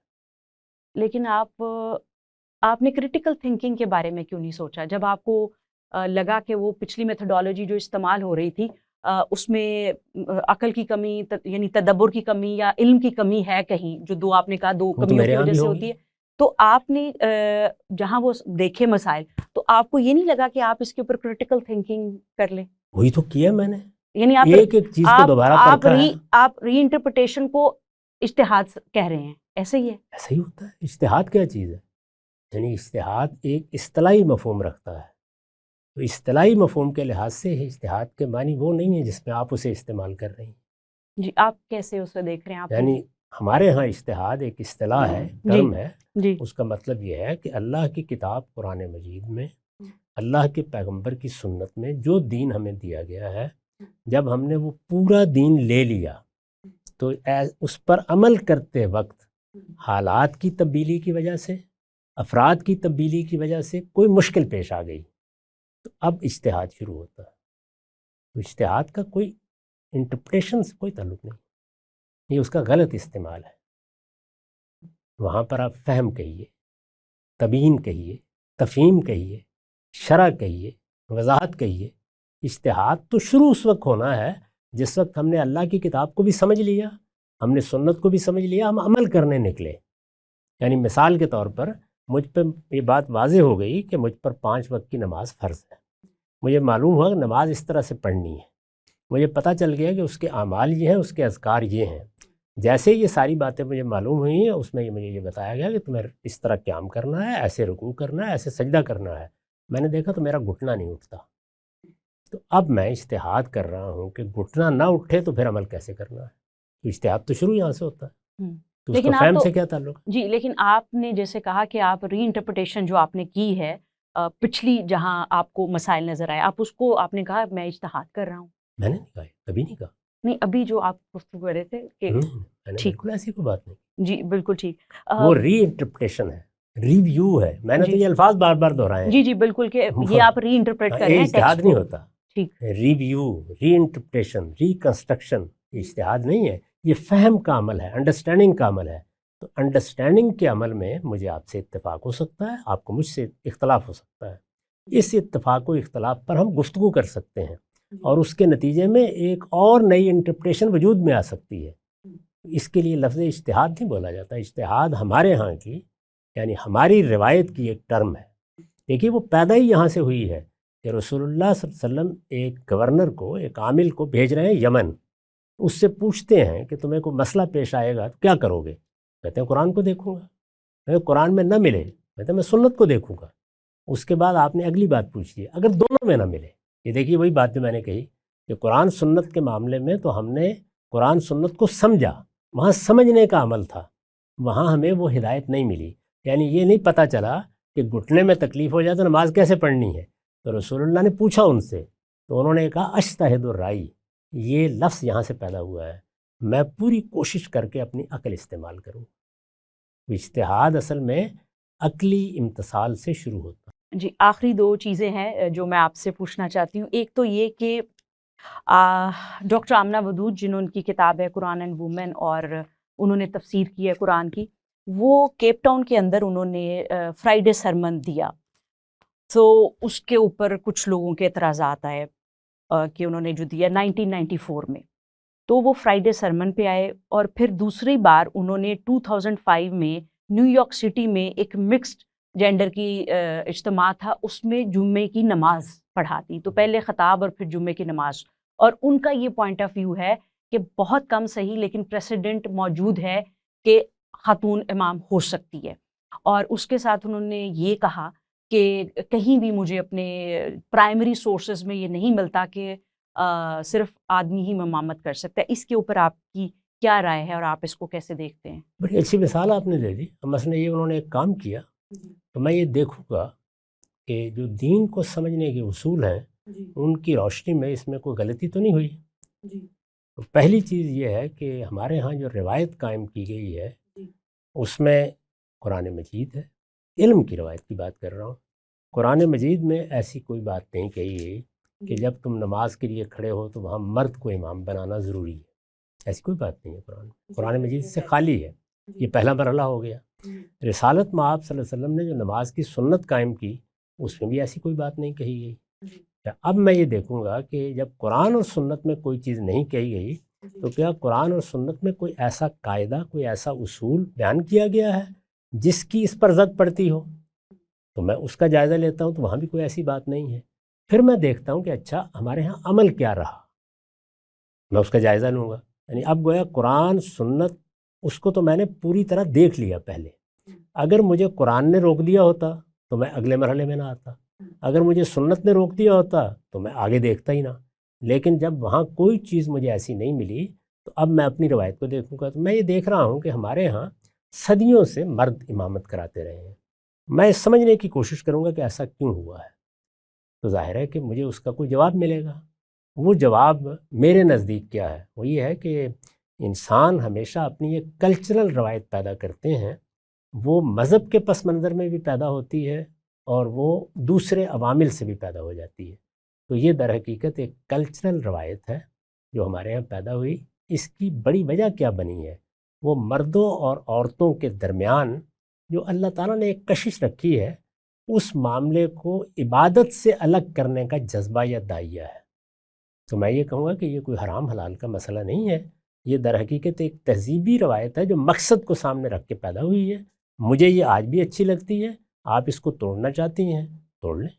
لیکن آپ نے کریٹیکل تھنکنگ کے بارے میں کیوں نہیں سوچا جب آپ کو لگا کہ وہ پچھلی میتھڈالوجی جو استعمال ہو رہی تھی اس میں عقل کی کمی یعنی تدبر کی کمی یا علم کی کمی ہے کہیں، جو دو آپ نے کہا دو کمیوں کی وجہ سے ہوتی ہے، تو آپ نے جہاں وہ دیکھے مسائل تو آپ کو یہ نہیں لگا کہ آپ اس کے اوپر کریٹیکل تھنکنگ کر لیں؟
وہی تو کیا میں نے،
یعنی
ایک چیز کو دوبارہ پرکھا ہے.
آپ ری انٹرپریٹیشن کو اجتہاد کہہ رہے ہیں، ایسے ہی ہے؟
ایسا ہی ہوتا ہے. اجتہاد کیا چیز ہے؟ یعنی اجتہاد ایک اصطلاحی مفہوم رکھتا ہے. تو اصطلاحی مفہوم کے لحاظ سے اجتہاد کے معنی وہ نہیں ہے جس میں آپ اسے استعمال کر رہی ہیں.
جی آپ کیسے اسے دیکھ رہے ہیں؟ آپ
یعنی ہمارے ہاں اجتہاد ایک اصطلاح ہے، ٹرم ہے.
جی
اس کا مطلب یہ ہے کہ اللہ کی کتاب قرآن مجید میں، اللہ کے پیغمبر کی سنت میں جو دین ہمیں دیا گیا ہے، جب ہم نے وہ پورا دین لے لیا تو اس پر عمل کرتے وقت حالات کی تبدیلی کی وجہ سے، افراد کی تبدیلی کی وجہ سے کوئی مشکل پیش آ گئی تو اب اجتہاد شروع ہوتا ہے. تو اجتہاد کا کوئی انٹرپریٹیشن سے کوئی تعلق نہیں، یہ اس کا غلط استعمال ہے. وہاں پر آپ فہم کہیے، تبیین کہیے، تفہیم کہیے، شرح کہیے، وضاحت کہیے. اجتہاد تو شروع اس وقت ہونا ہے جس وقت ہم نے اللہ کی کتاب کو بھی سمجھ لیا، ہم نے سنت کو بھی سمجھ لیا، ہم عمل کرنے نکلے. یعنی مثال کے طور پر مجھ پہ یہ بات واضح ہو گئی کہ مجھ پر 5 وقت کی نماز فرض ہے. مجھے معلوم ہوا کہ نماز اس طرح سے پڑھنی ہے. مجھے پتہ چل گیا کہ اس کے اعمال یہ ہیں، اس کے اذکار یہ ہیں. جیسے یہ ساری باتیں مجھے معلوم ہوئی ہیں، اس میں مجھے یہ بتایا گیا کہ تمہیں اس طرح قیام کرنا ہے، ایسے رکوع کرنا ہے، ایسے سجدہ کرنا ہے. میں نے دیکھا تو میرا گھٹنا نہیں اٹھتا. تو اب میں اجتہاد کر رہا ہوں کہ گھٹنا نہ اٹھے تو پھر عمل کیسے کرنا ہے. تو اجتہاد تو شروع یہاں سے ہوتا ہے. تو اس کا فہم سے کیا تعلق ہے؟
جی لیکن آپ نے جیسے کہا کہ آپ ری انٹرپریٹیشن جو آپ نے کی ہے پچھلی جہاں آپ کو مسائل نظر آئے، آپ اس کو آپ نے کہا میں اجتہاد کر رہا ہوں.
میں نے نہیں کہا، کبھی نہیں کہا.
نہیں ابھی جو آپ گفتگو کر رہے تھے کہ
میں نے بالکل ایسی کوئی بات نہیں.
جی بالکل ٹھیک.
وہ ری انٹرپریٹیشن ہے، ریویو ہے. میں نے تو یہ الفاظ بار بار دہرائے ہیں.
جی بالکل کہ یہ آپ ری انٹرپریٹ کر رہے ہیں.
اجتہاد نہیں ہوتا.
ٹھیک.
ریویو، ری انٹرپریٹیشن، ریکنسٹرکشن اجتہاد نہیں ہے، یہ فہم کا عمل ہے، انڈرسٹینڈنگ کا عمل ہے. تو انڈرسٹینڈنگ کے عمل میں مجھے آپ سے اتفاق ہو سکتا ہے، آپ کو مجھ سے اختلاف ہو سکتا ہے. اس اتفاق و اختلاف پر ہم گفتگو کر سکتے ہیں اور اس کے نتیجے میں ایک اور نئی انٹرپریٹیشن وجود میں آ سکتی ہے. اس کے لیے لفظ اجتہاد نہیں بولا جاتا. اجتہاد ہمارے ہاں کی یعنی ہماری روایت کی ایک ٹرم ہے. دیکھیے وہ پیدا ہی یہاں سے ہوئی ہے کہ رسول اللہ صلی اللہ علیہ وسلم ایک گورنر کو، ایک عامل کو بھیج رہے ہیں یمن. اس سے پوچھتے ہیں کہ تمہیں کوئی مسئلہ پیش آئے گا تو کیا کرو گے؟ کہتے ہیں قرآن کو دیکھوں گا. اگر قرآن میں نہ ملے کہتے ہیں میں سنت کو دیکھوں گا. اس کے بعد آپ نے اگلی بات پوچھی ہے اگر دونوں میں نہ ملے. یہ دیکھیے وہی بات جو میں نے کہی کہ قرآن سنت کے معاملے میں تو ہم نے قرآن سنت کو سمجھا، وہاں سمجھنے کا عمل تھا، وہاں ہمیں وہ ہدایت نہیں ملی. یعنی یہ نہیں پتہ چلا کہ گھٹنے میں تکلیف ہو جائے تو نماز کیسے پڑھنی ہے. تو رسول اللہ نے پوچھا ان سے تو انہوں نے کہا اجتہد الرائی. یہ لفظ یہاں سے پیدا ہوا ہے. میں پوری کوشش کر کے اپنی عقل استعمال کروں. اجتہاد اصل میں عقلی امتثال سے شروع ہوتا ہے.
جی آخری 2 چیزیں ہیں جو میں آپ سے پوچھنا چاہتی ہوں. ایک تو یہ کہ ڈاکٹر آمنہ ودود جنہوں کی کتاب ہے قرآن اینڈ وومن اور انہوں نے تفسیر کی ہے قرآن کی، وہ کیپ ٹاؤن کے اندر انہوں نے فرائیڈے سرمن دیا. تو اس کے اوپر کچھ لوگوں کے اعتراضات آئے کہ انہوں نے جو دیا 1994 میں، تو وہ فرائیڈے سرمن پہ آئے. اور پھر دوسری بار انہوں نے 2005 میں نیو یارک سٹی میں ایک مکسڈ جینڈر کی اجتماع تھا، اس میں جمعے کی نماز پڑھا دی. تو پہلے خطاب اور پھر جمعے کی نماز. اور ان کا یہ پوائنٹ آف ویو ہے کہ بہت کم صحیح لیکن پریسیڈنٹ موجود ہے کہ خاتون امام ہو سکتی ہے. اور اس کے ساتھ انہوں نے یہ کہا کہ کہیں بھی مجھے اپنے پرائمری سورسز میں یہ نہیں ملتا کہ صرف آدمی ہی امامت کر سکتا ہے. اس کے اوپر آپ کی کیا رائے ہے اور آپ اس کو کیسے دیکھتے ہیں؟
بڑی اچھی مثال آپ نے دے دی. مثلا یہ انہوں نے ایک کام کیا تو میں یہ دیکھوں گا کہ جو دین کو سمجھنے کے اصول ہیں ان کی روشنی میں اس میں کوئی غلطی تو نہیں ہوئی. تو پہلی چیز یہ ہے کہ ہمارے ہاں جو روایت قائم کی گئی ہے اس میں قرآن مجید ہے. علم کی روایت کی بات کر رہا ہوں. قرآن مجید میں ایسی کوئی بات نہیں کہی گئی کہ جب تم نماز کے لیے کھڑے ہو تو وہاں مرد کو امام بنانا ضروری ہے. ایسی کوئی بات نہیں ہے. قرآن مجید سے خالی ہے. یہ پہلا مرحلہ ہو گیا. رسالت میں آپ صلی اللہ علیہ وسلم نے جو نماز کی سنت قائم کی اس میں بھی ایسی کوئی بات نہیں کہی گئی. اب میں یہ دیکھوں گا کہ جب قرآن اور سنت میں کوئی چیز نہیں کہی گئی تو کیا قرآن اور سنت میں کوئی ایسا قاعدہ، کوئی ایسا اصول بیان کیا گیا ہے جس کی اس پر زد پڑتی ہو؟ تو میں اس کا جائزہ لیتا ہوں تو وہاں بھی کوئی ایسی بات نہیں ہے. پھر میں دیکھتا ہوں کہ اچھا ہمارے ہاں عمل کیا رہا، میں اس کا جائزہ لوں گا. یعنی اب گویا قرآن سنت اس کو تو میں نے پوری طرح دیکھ لیا پہلے. اگر مجھے قرآن نے روک دیا ہوتا تو میں اگلے مرحلے میں نہ آتا، اگر مجھے سنت نے روک دیا ہوتا تو میں آگے دیکھتا ہی نہ. لیکن جب وہاں کوئی چیز مجھے ایسی نہیں ملی تو اب میں اپنی روایت کو دیکھوں گا. تو میں یہ دیکھ رہا ہوں کہ ہمارے ہاں صدیوں سے مرد امامت کراتے رہے ہیں. میں سمجھنے کی کوشش کروں گا کہ ایسا کیوں ہوا ہے. تو ظاہر ہے کہ مجھے اس کا کوئی جواب ملے گا. وہ جواب میرے نزدیک کیا ہے؟ وہ یہ ہے کہ انسان ہمیشہ اپنی ایک کلچرل روایت پیدا کرتے ہیں. وہ مذہب کے پس منظر میں بھی پیدا ہوتی ہے اور وہ دوسرے عوامل سے بھی پیدا ہو جاتی ہے. تو یہ در حقیقت ایک کلچرل روایت ہے جو ہمارے یہاں پیدا ہوئی. اس کی بڑی وجہ کیا بنی ہے؟ وہ مردوں اور عورتوں کے درمیان جو اللہ تعالیٰ نے ایک کشش رکھی ہے، اس معاملے کو عبادت سے الگ کرنے کا جذبہ یا داعیہ ہے. تو میں یہ کہوں گا کہ یہ کوئی حرام حلال کا مسئلہ نہیں ہے. یہ در حقیقت ایک تہذیبی روایت ہے جو مقصد کو سامنے رکھ کے پیدا ہوئی ہے. مجھے یہ آج بھی اچھی لگتی ہے. آپ اس کو توڑنا چاہتی ہیں توڑ لیں.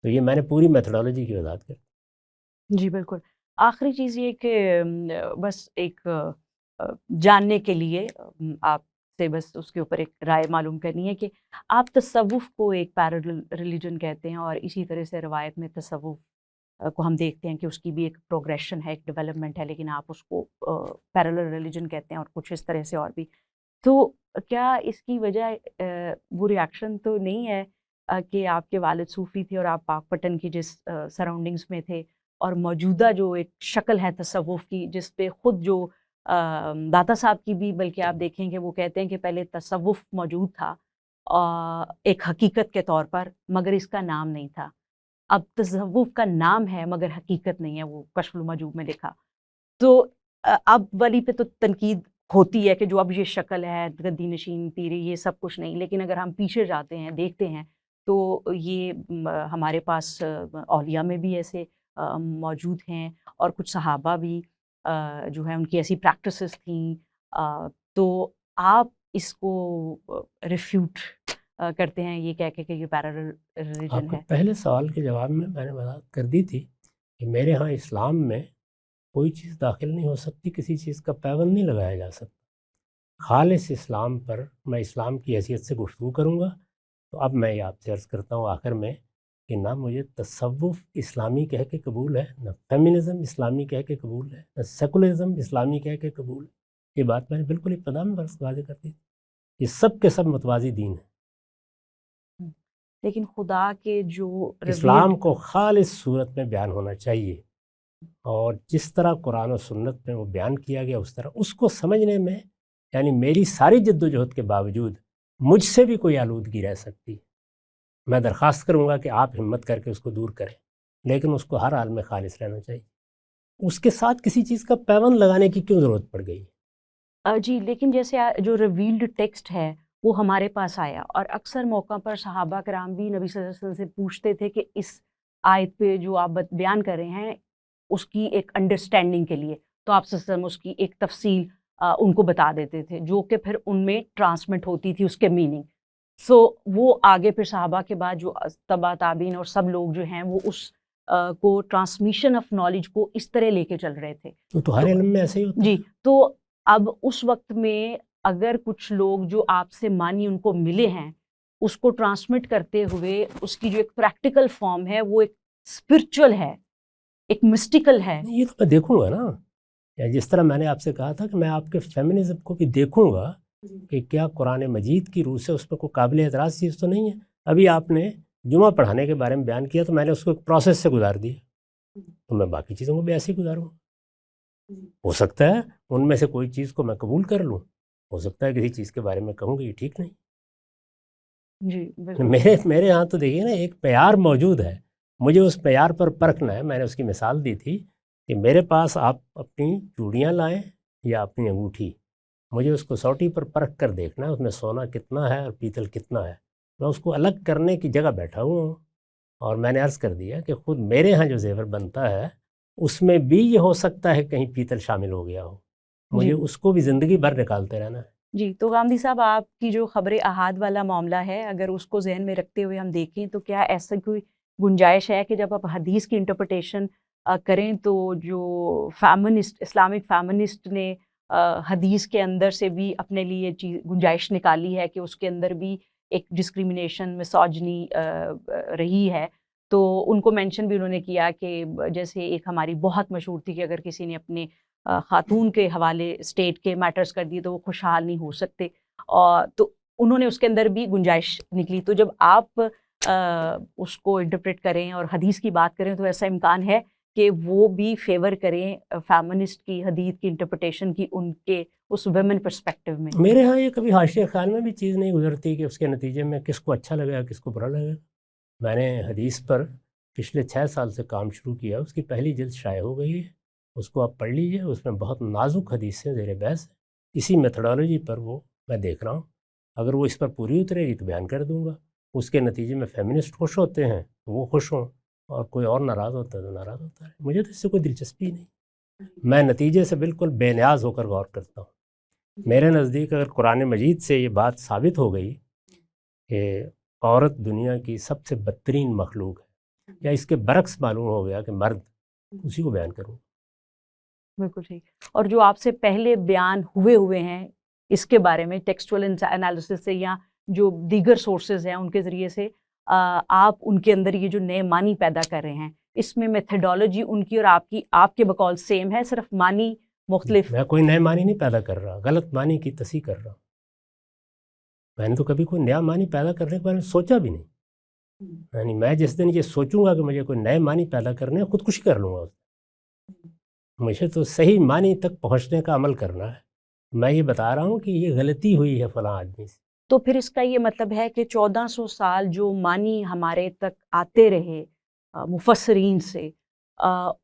تو یہ میں نے پوری میتھڈالوجی کی وضاحت کر.
جی بالکل. آخری چیز یہ کہ بس ایک جاننے کے لیے آپ سے بس اس کے اوپر ایک رائے معلوم کرنی ہے کہ آپ تصوف کو ایک پیرلل ریلیجن کہتے ہیں، اور اسی طرح سے روایت میں تصوف کو ہم دیکھتے ہیں کہ اس کی بھی ایک پروگریشن ہے، ایک ڈیولپمنٹ ہے، لیکن آپ اس کو پیرلل ریلیجن کہتے ہیں اور کچھ اس طرح سے اور بھی. تو کیا اس کی وجہ وہ ریاکشن تو نہیں ہے کہ آپ کے والد صوفی تھے اور آپ پاک پٹن کی جس سراؤنڈنگس میں تھے، اور موجودہ جو ایک شکل ہے تصوف کی جس پہ خود جو داتا صاحب کی بھی، بلکہ آپ دیکھیں کہ وہ کہتے ہیں کہ پہلے تصوف موجود تھا ایک حقیقت کے طور پر، مگر اس کا نام نہیں تھا. اب تصوف کا نام ہے مگر حقیقت نہیں ہے، وہ کشف المجوب میں لکھا. تو اب والی پہ تو تنقید ہوتی ہے کہ جو اب یہ شکل ہے گدی نشین پیری یہ سب کچھ نہیں، لیکن اگر ہم پیچھے جاتے ہیں دیکھتے ہیں تو یہ ہمارے پاس اولیاء میں بھی ایسے موجود ہیں، اور کچھ صحابہ بھی جو ہیں ان کی ایسی پریکٹسز تھیں. تو آپ اس کو ریفیوٹ کرتے ہیں یہ کہہ کے کہ یہ پیرلل ریلیجن
آپ کے
ہے.
پہلے سوال کے جواب میں نے وضاحت کر دی تھی کہ میرے ہاں اسلام میں کوئی چیز داخل نہیں ہو سکتی، کسی چیز کا پیوند نہیں لگایا جا سکتا. خالص اسلام پر میں اسلام کی حیثیت سے گفتگو کروں گا. تو اب میں یہ آپ سے عرض کرتا ہوں آخر میں کہ نہ مجھے تصوف اسلامی کہہ کے قبول ہے، نہ فیمنزم اسلامی کہہ کے قبول ہے، نہ سیکولرزم اسلامی کہہ کے قبول ہے. یہ بات میں نے بالکل ابتدا میں واضح کر دی. یہ سب کے سب متوازی دین ہیں.
لیکن خدا کے جو
اسلام کو خالص صورت میں بیان ہونا چاہیے، اور جس طرح قرآن و سنت میں وہ بیان کیا گیا اس طرح اس کو سمجھنے میں، یعنی میری ساری جد و جہد کے باوجود مجھ سے بھی کوئی آلودگی رہ سکتی. میں درخواست کروں گا کہ آپ ہمت کر کے اس کو دور کریں، لیکن اس کو ہر حال میں خالص رہنا چاہیے. اس کے ساتھ کسی چیز کا پیوند لگانے کی کیوں ضرورت پڑ گئی؟
جی لیکن جیسے جو ریویلڈ ٹیکسٹ ہے وہ ہمارے پاس آیا، اور اکثر موقع پر صحابہ کرام بھی نبی صلی اللہ علیہ وسلم سے پوچھتے تھے کہ اس آیت پہ جو آپ بیان کر رہے ہیں اس کی ایک انڈرسٹینڈنگ کے لیے، تو آپ صلی اللہ علیہ وسلم اس کی ایک تفصیل ان کو بتا دیتے تھے جو کہ پھر ان میں ٹرانسمٹ ہوتی تھی اس کے میننگ. سو وہ آگے پھر صحابہ کے بعد جو تبع تابعین اور سب لوگ جو ہیں وہ اس کو ٹرانسمیشن آف نالج کو اس طرح لے کے چل رہے تھے.
تو ہر علم میں ایسے ہی ہوتا ہے.
جی تو اب اس وقت میں اگر کچھ لوگ جو آپ سے مانی ان کو ملے ہیں اس کو ٹرانسمٹ کرتے ہوئے اس کی جو ایک پریکٹیکل فارم ہے وہ ایک اسپرچل ہے، ایک مسٹیکل ہے.
یہ تو میں دیکھوں گا نا، یا جس طرح میں نے آپ سے کہا تھا کہ میں آپ کے فیمنزم کو بھی دیکھوں گا کہ کیا قرآن مجید کی روح سے اس میں کوئی قابل اعتراض چیز تو نہیں ہے. ابھی آپ نے جمعہ پڑھانے کے بارے میں بیان کیا تو میں نے اس کو ایک پروسیس سے گزار دیا، تو میں باقی چیزوں کو بھی ایسے ہی گزاروں گا. ہو سکتا ہے ان میں سے کوئی چیز کو میں قبول کر لوں، ہو سکتا ہے کسی چیز کے بارے میں کہوں کہ یہ ٹھیک نہیں.
جی بالکل.
میرے یہاں تو دیکھیے نا ایک پیار موجود ہے، مجھے اس پیار پر پرکھنا ہے. میں نے اس کی مثال دی تھی کہ میرے پاس آپ اپنی چوڑیاں لائیں یا اپنی انگوٹھی، مجھے اس کو سوٹی پر پرکھ کر دیکھنا ہے اس میں سونا کتنا ہے اور پیتل کتنا ہے. میں اس کو الگ کرنے کی جگہ بیٹھا ہوا ہوں، اور میں نے عرض کر دیا کہ خود میرے ہاں جو زیور بنتا ہے اس میں بھی یہ ہو سکتا ہے کہیں پیتل شامل ہو گیا ہو، مجھے اس کو بھی زندگی بھر نکالتے رہنا ہے.
جی تو غامدی صاحب، آپ کی جو خبر احاد والا معاملہ ہے، اگر اس کو ذہن میں رکھتے ہوئے ہم دیکھیں تو کیا ایسا کوئی گنجائش ہے کہ جب آپ حدیث کی انٹرپریٹیشن کریں تو جو فیمنسٹ، اسلامک فیمنسٹ نے حدیث کے اندر سے بھی اپنے لیے چیز گنجائش نکالی ہے کہ اس کے اندر بھی ایک ڈسکریمنیشن، مسوجنی رہی ہے، تو ان کو مینشن بھی انہوں نے کیا کہ جیسے ایک ہماری بہت مشہور تھی کہ اگر کسی نے اپنے خاتون کے حوالے اسٹیٹ کے میٹرز کر دیے تو وہ خوشحال نہیں ہو سکتے، اور تو انہوں نے اس کے اندر بھی گنجائش نکلی. تو جب آپ اس کو انٹرپریٹ کریں اور حدیث کی بات کریں تو ایسا امکان ہے کہ وہ بھی فیور کریں فیمنسٹ کی حدیث کی انٹرپریٹیشن کی، ان کے اس ویمن پرسپیکٹیو میں.
میرے ہاں یہ کبھی حاشیہ خیال میں بھی چیز نہیں گزرتی کہ اس کے نتیجے میں کس کو اچھا لگے گا کس کو برا لگے گا. میں نے حدیث پر پچھلے 6 سال سے کام شروع کیا، اس کی پہلی جلد شائع ہو گئی ہے، اس کو آپ پڑھ لیجئے. اس میں بہت نازک حدیثیں زیر بحث ہیں، اسی میتھڈالوجی پر وہ میں دیکھ رہا ہوں. اگر وہ اس پر پوری اترے گی تو بیان کر دوں گا. اس کے نتیجے میں فیمنسٹ خوش ہوتے ہیں تو وہ خوش ہوں، اور کوئی اور ناراض ہوتا ہے تو ناراض ہوتا ہے. مجھے تو اس سے کوئی دلچسپی نہیں، میں نتیجے سے بالکل بے نیاز ہو کر غور کرتا ہوں. میرے نزدیک اگر قرآن مجید سے یہ بات ثابت ہو گئی کہ عورت دنیا کی سب سے بدترین مخلوق ہے، یا اس کے برعکس معلوم ہو گیا کہ مرد، اسی کو بیان کروں.
بالکل ٹھیک. اور جو آپ سے پہلے بیان ہوئے ہیں اس کے بارے میں ٹیکسچول انالیسس سے یا جو دیگر سورسز ہیں ان کے ذریعے سے آپ ان کے اندر یہ جو نئے معنی پیدا کر رہے ہیں، اس میں میتھڈالوجی ان کی اور آپ کے بقول سیم ہے، صرف معنی مختلف؟
میں کوئی نئے معنی نہیں پیدا کر رہا، غلط معنی کی تصحیح کر رہا ہوں. میں نے تو کبھی کوئی نیا معنی پیدا کرنے کے بارے میں سوچا بھی نہیں. یعنی میں جس دن یہ سوچوں گا کہ مجھے کوئی نئے معنی پیدا کرنے، خودکشی کر لوں گا. مجھے تو صحیح معنی تک پہنچنے کا عمل کرنا ہے. میں یہ بتا رہا ہوں کہ یہ غلطی ہوئی ہے فلاں آدمی سے.
تو پھر اس کا یہ مطلب ہے کہ 1400 سال جو معنی ہمارے تک آتے رہے مفسرین سے،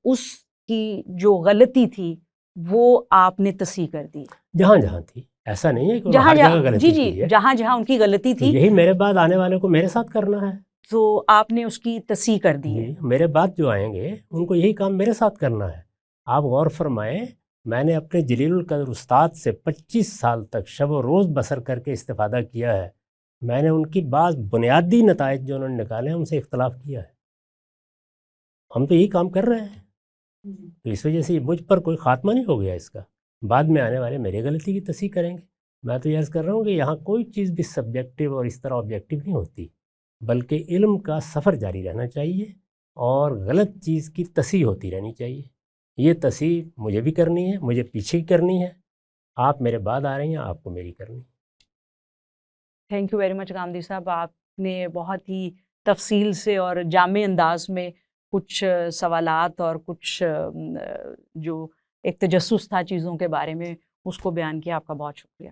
اس کی جو غلطی تھی وہ آپ نے تصحیح کر دی؟
جہاں جہاں تھی، ایسا نہیں ہے کہ
جہاں
ہر جگہ غلطی کی ہے.
جہاں جہاں ان کی غلطی تھی
یہی میرے بعد آنے والے کو میرے ساتھ کرنا ہے،
تو آپ نے اس کی تصحیح کر دی ہے.
میرے بعد جو آئیں گے ان کو یہی کام میرے ساتھ کرنا ہے. آپ غور فرمائیں، میں نے اپنے جلیل القدر استاد سے 25 سال تک شب و روز بسر کر کے استفادہ کیا ہے. میں نے ان کی بعض بنیادی نتائج جو انہوں نے نکالے ہیں ان سے اختلاف کیا ہے. ہم تو یہی کام کر رہے ہیں، تو اس وجہ سے مجھ پر کوئی خاتمہ نہیں ہو گیا. اس کا بعد میں آنے والے میرے غلطی کی تصحیح کریں گے. میں تو یہ عرض کر رہا ہوں کہ یہاں کوئی چیز بھی سبجیکٹیو اور اس طرح آبجیکٹیو نہیں ہوتی، بلکہ علم کا سفر جاری رہنا چاہیے اور غلط چیز کی تصحیح ہوتی رہنی چاہیے. یہ تصحیح مجھے بھی کرنی ہے، مجھے پیچھے کی کرنی ہے. آپ میرے بعد آ رہی ہیں، آپ کو میری کرنی ہے.
Thank you very much Ghamidi صاحب. آپ نے بہت ہی تفصیل سے اور جامع انداز میں کچھ سوالات اور کچھ جو ایک تجسس تھا چیزوں کے بارے میں اس کو بیان کیا. آپ کا بہت شکریہ.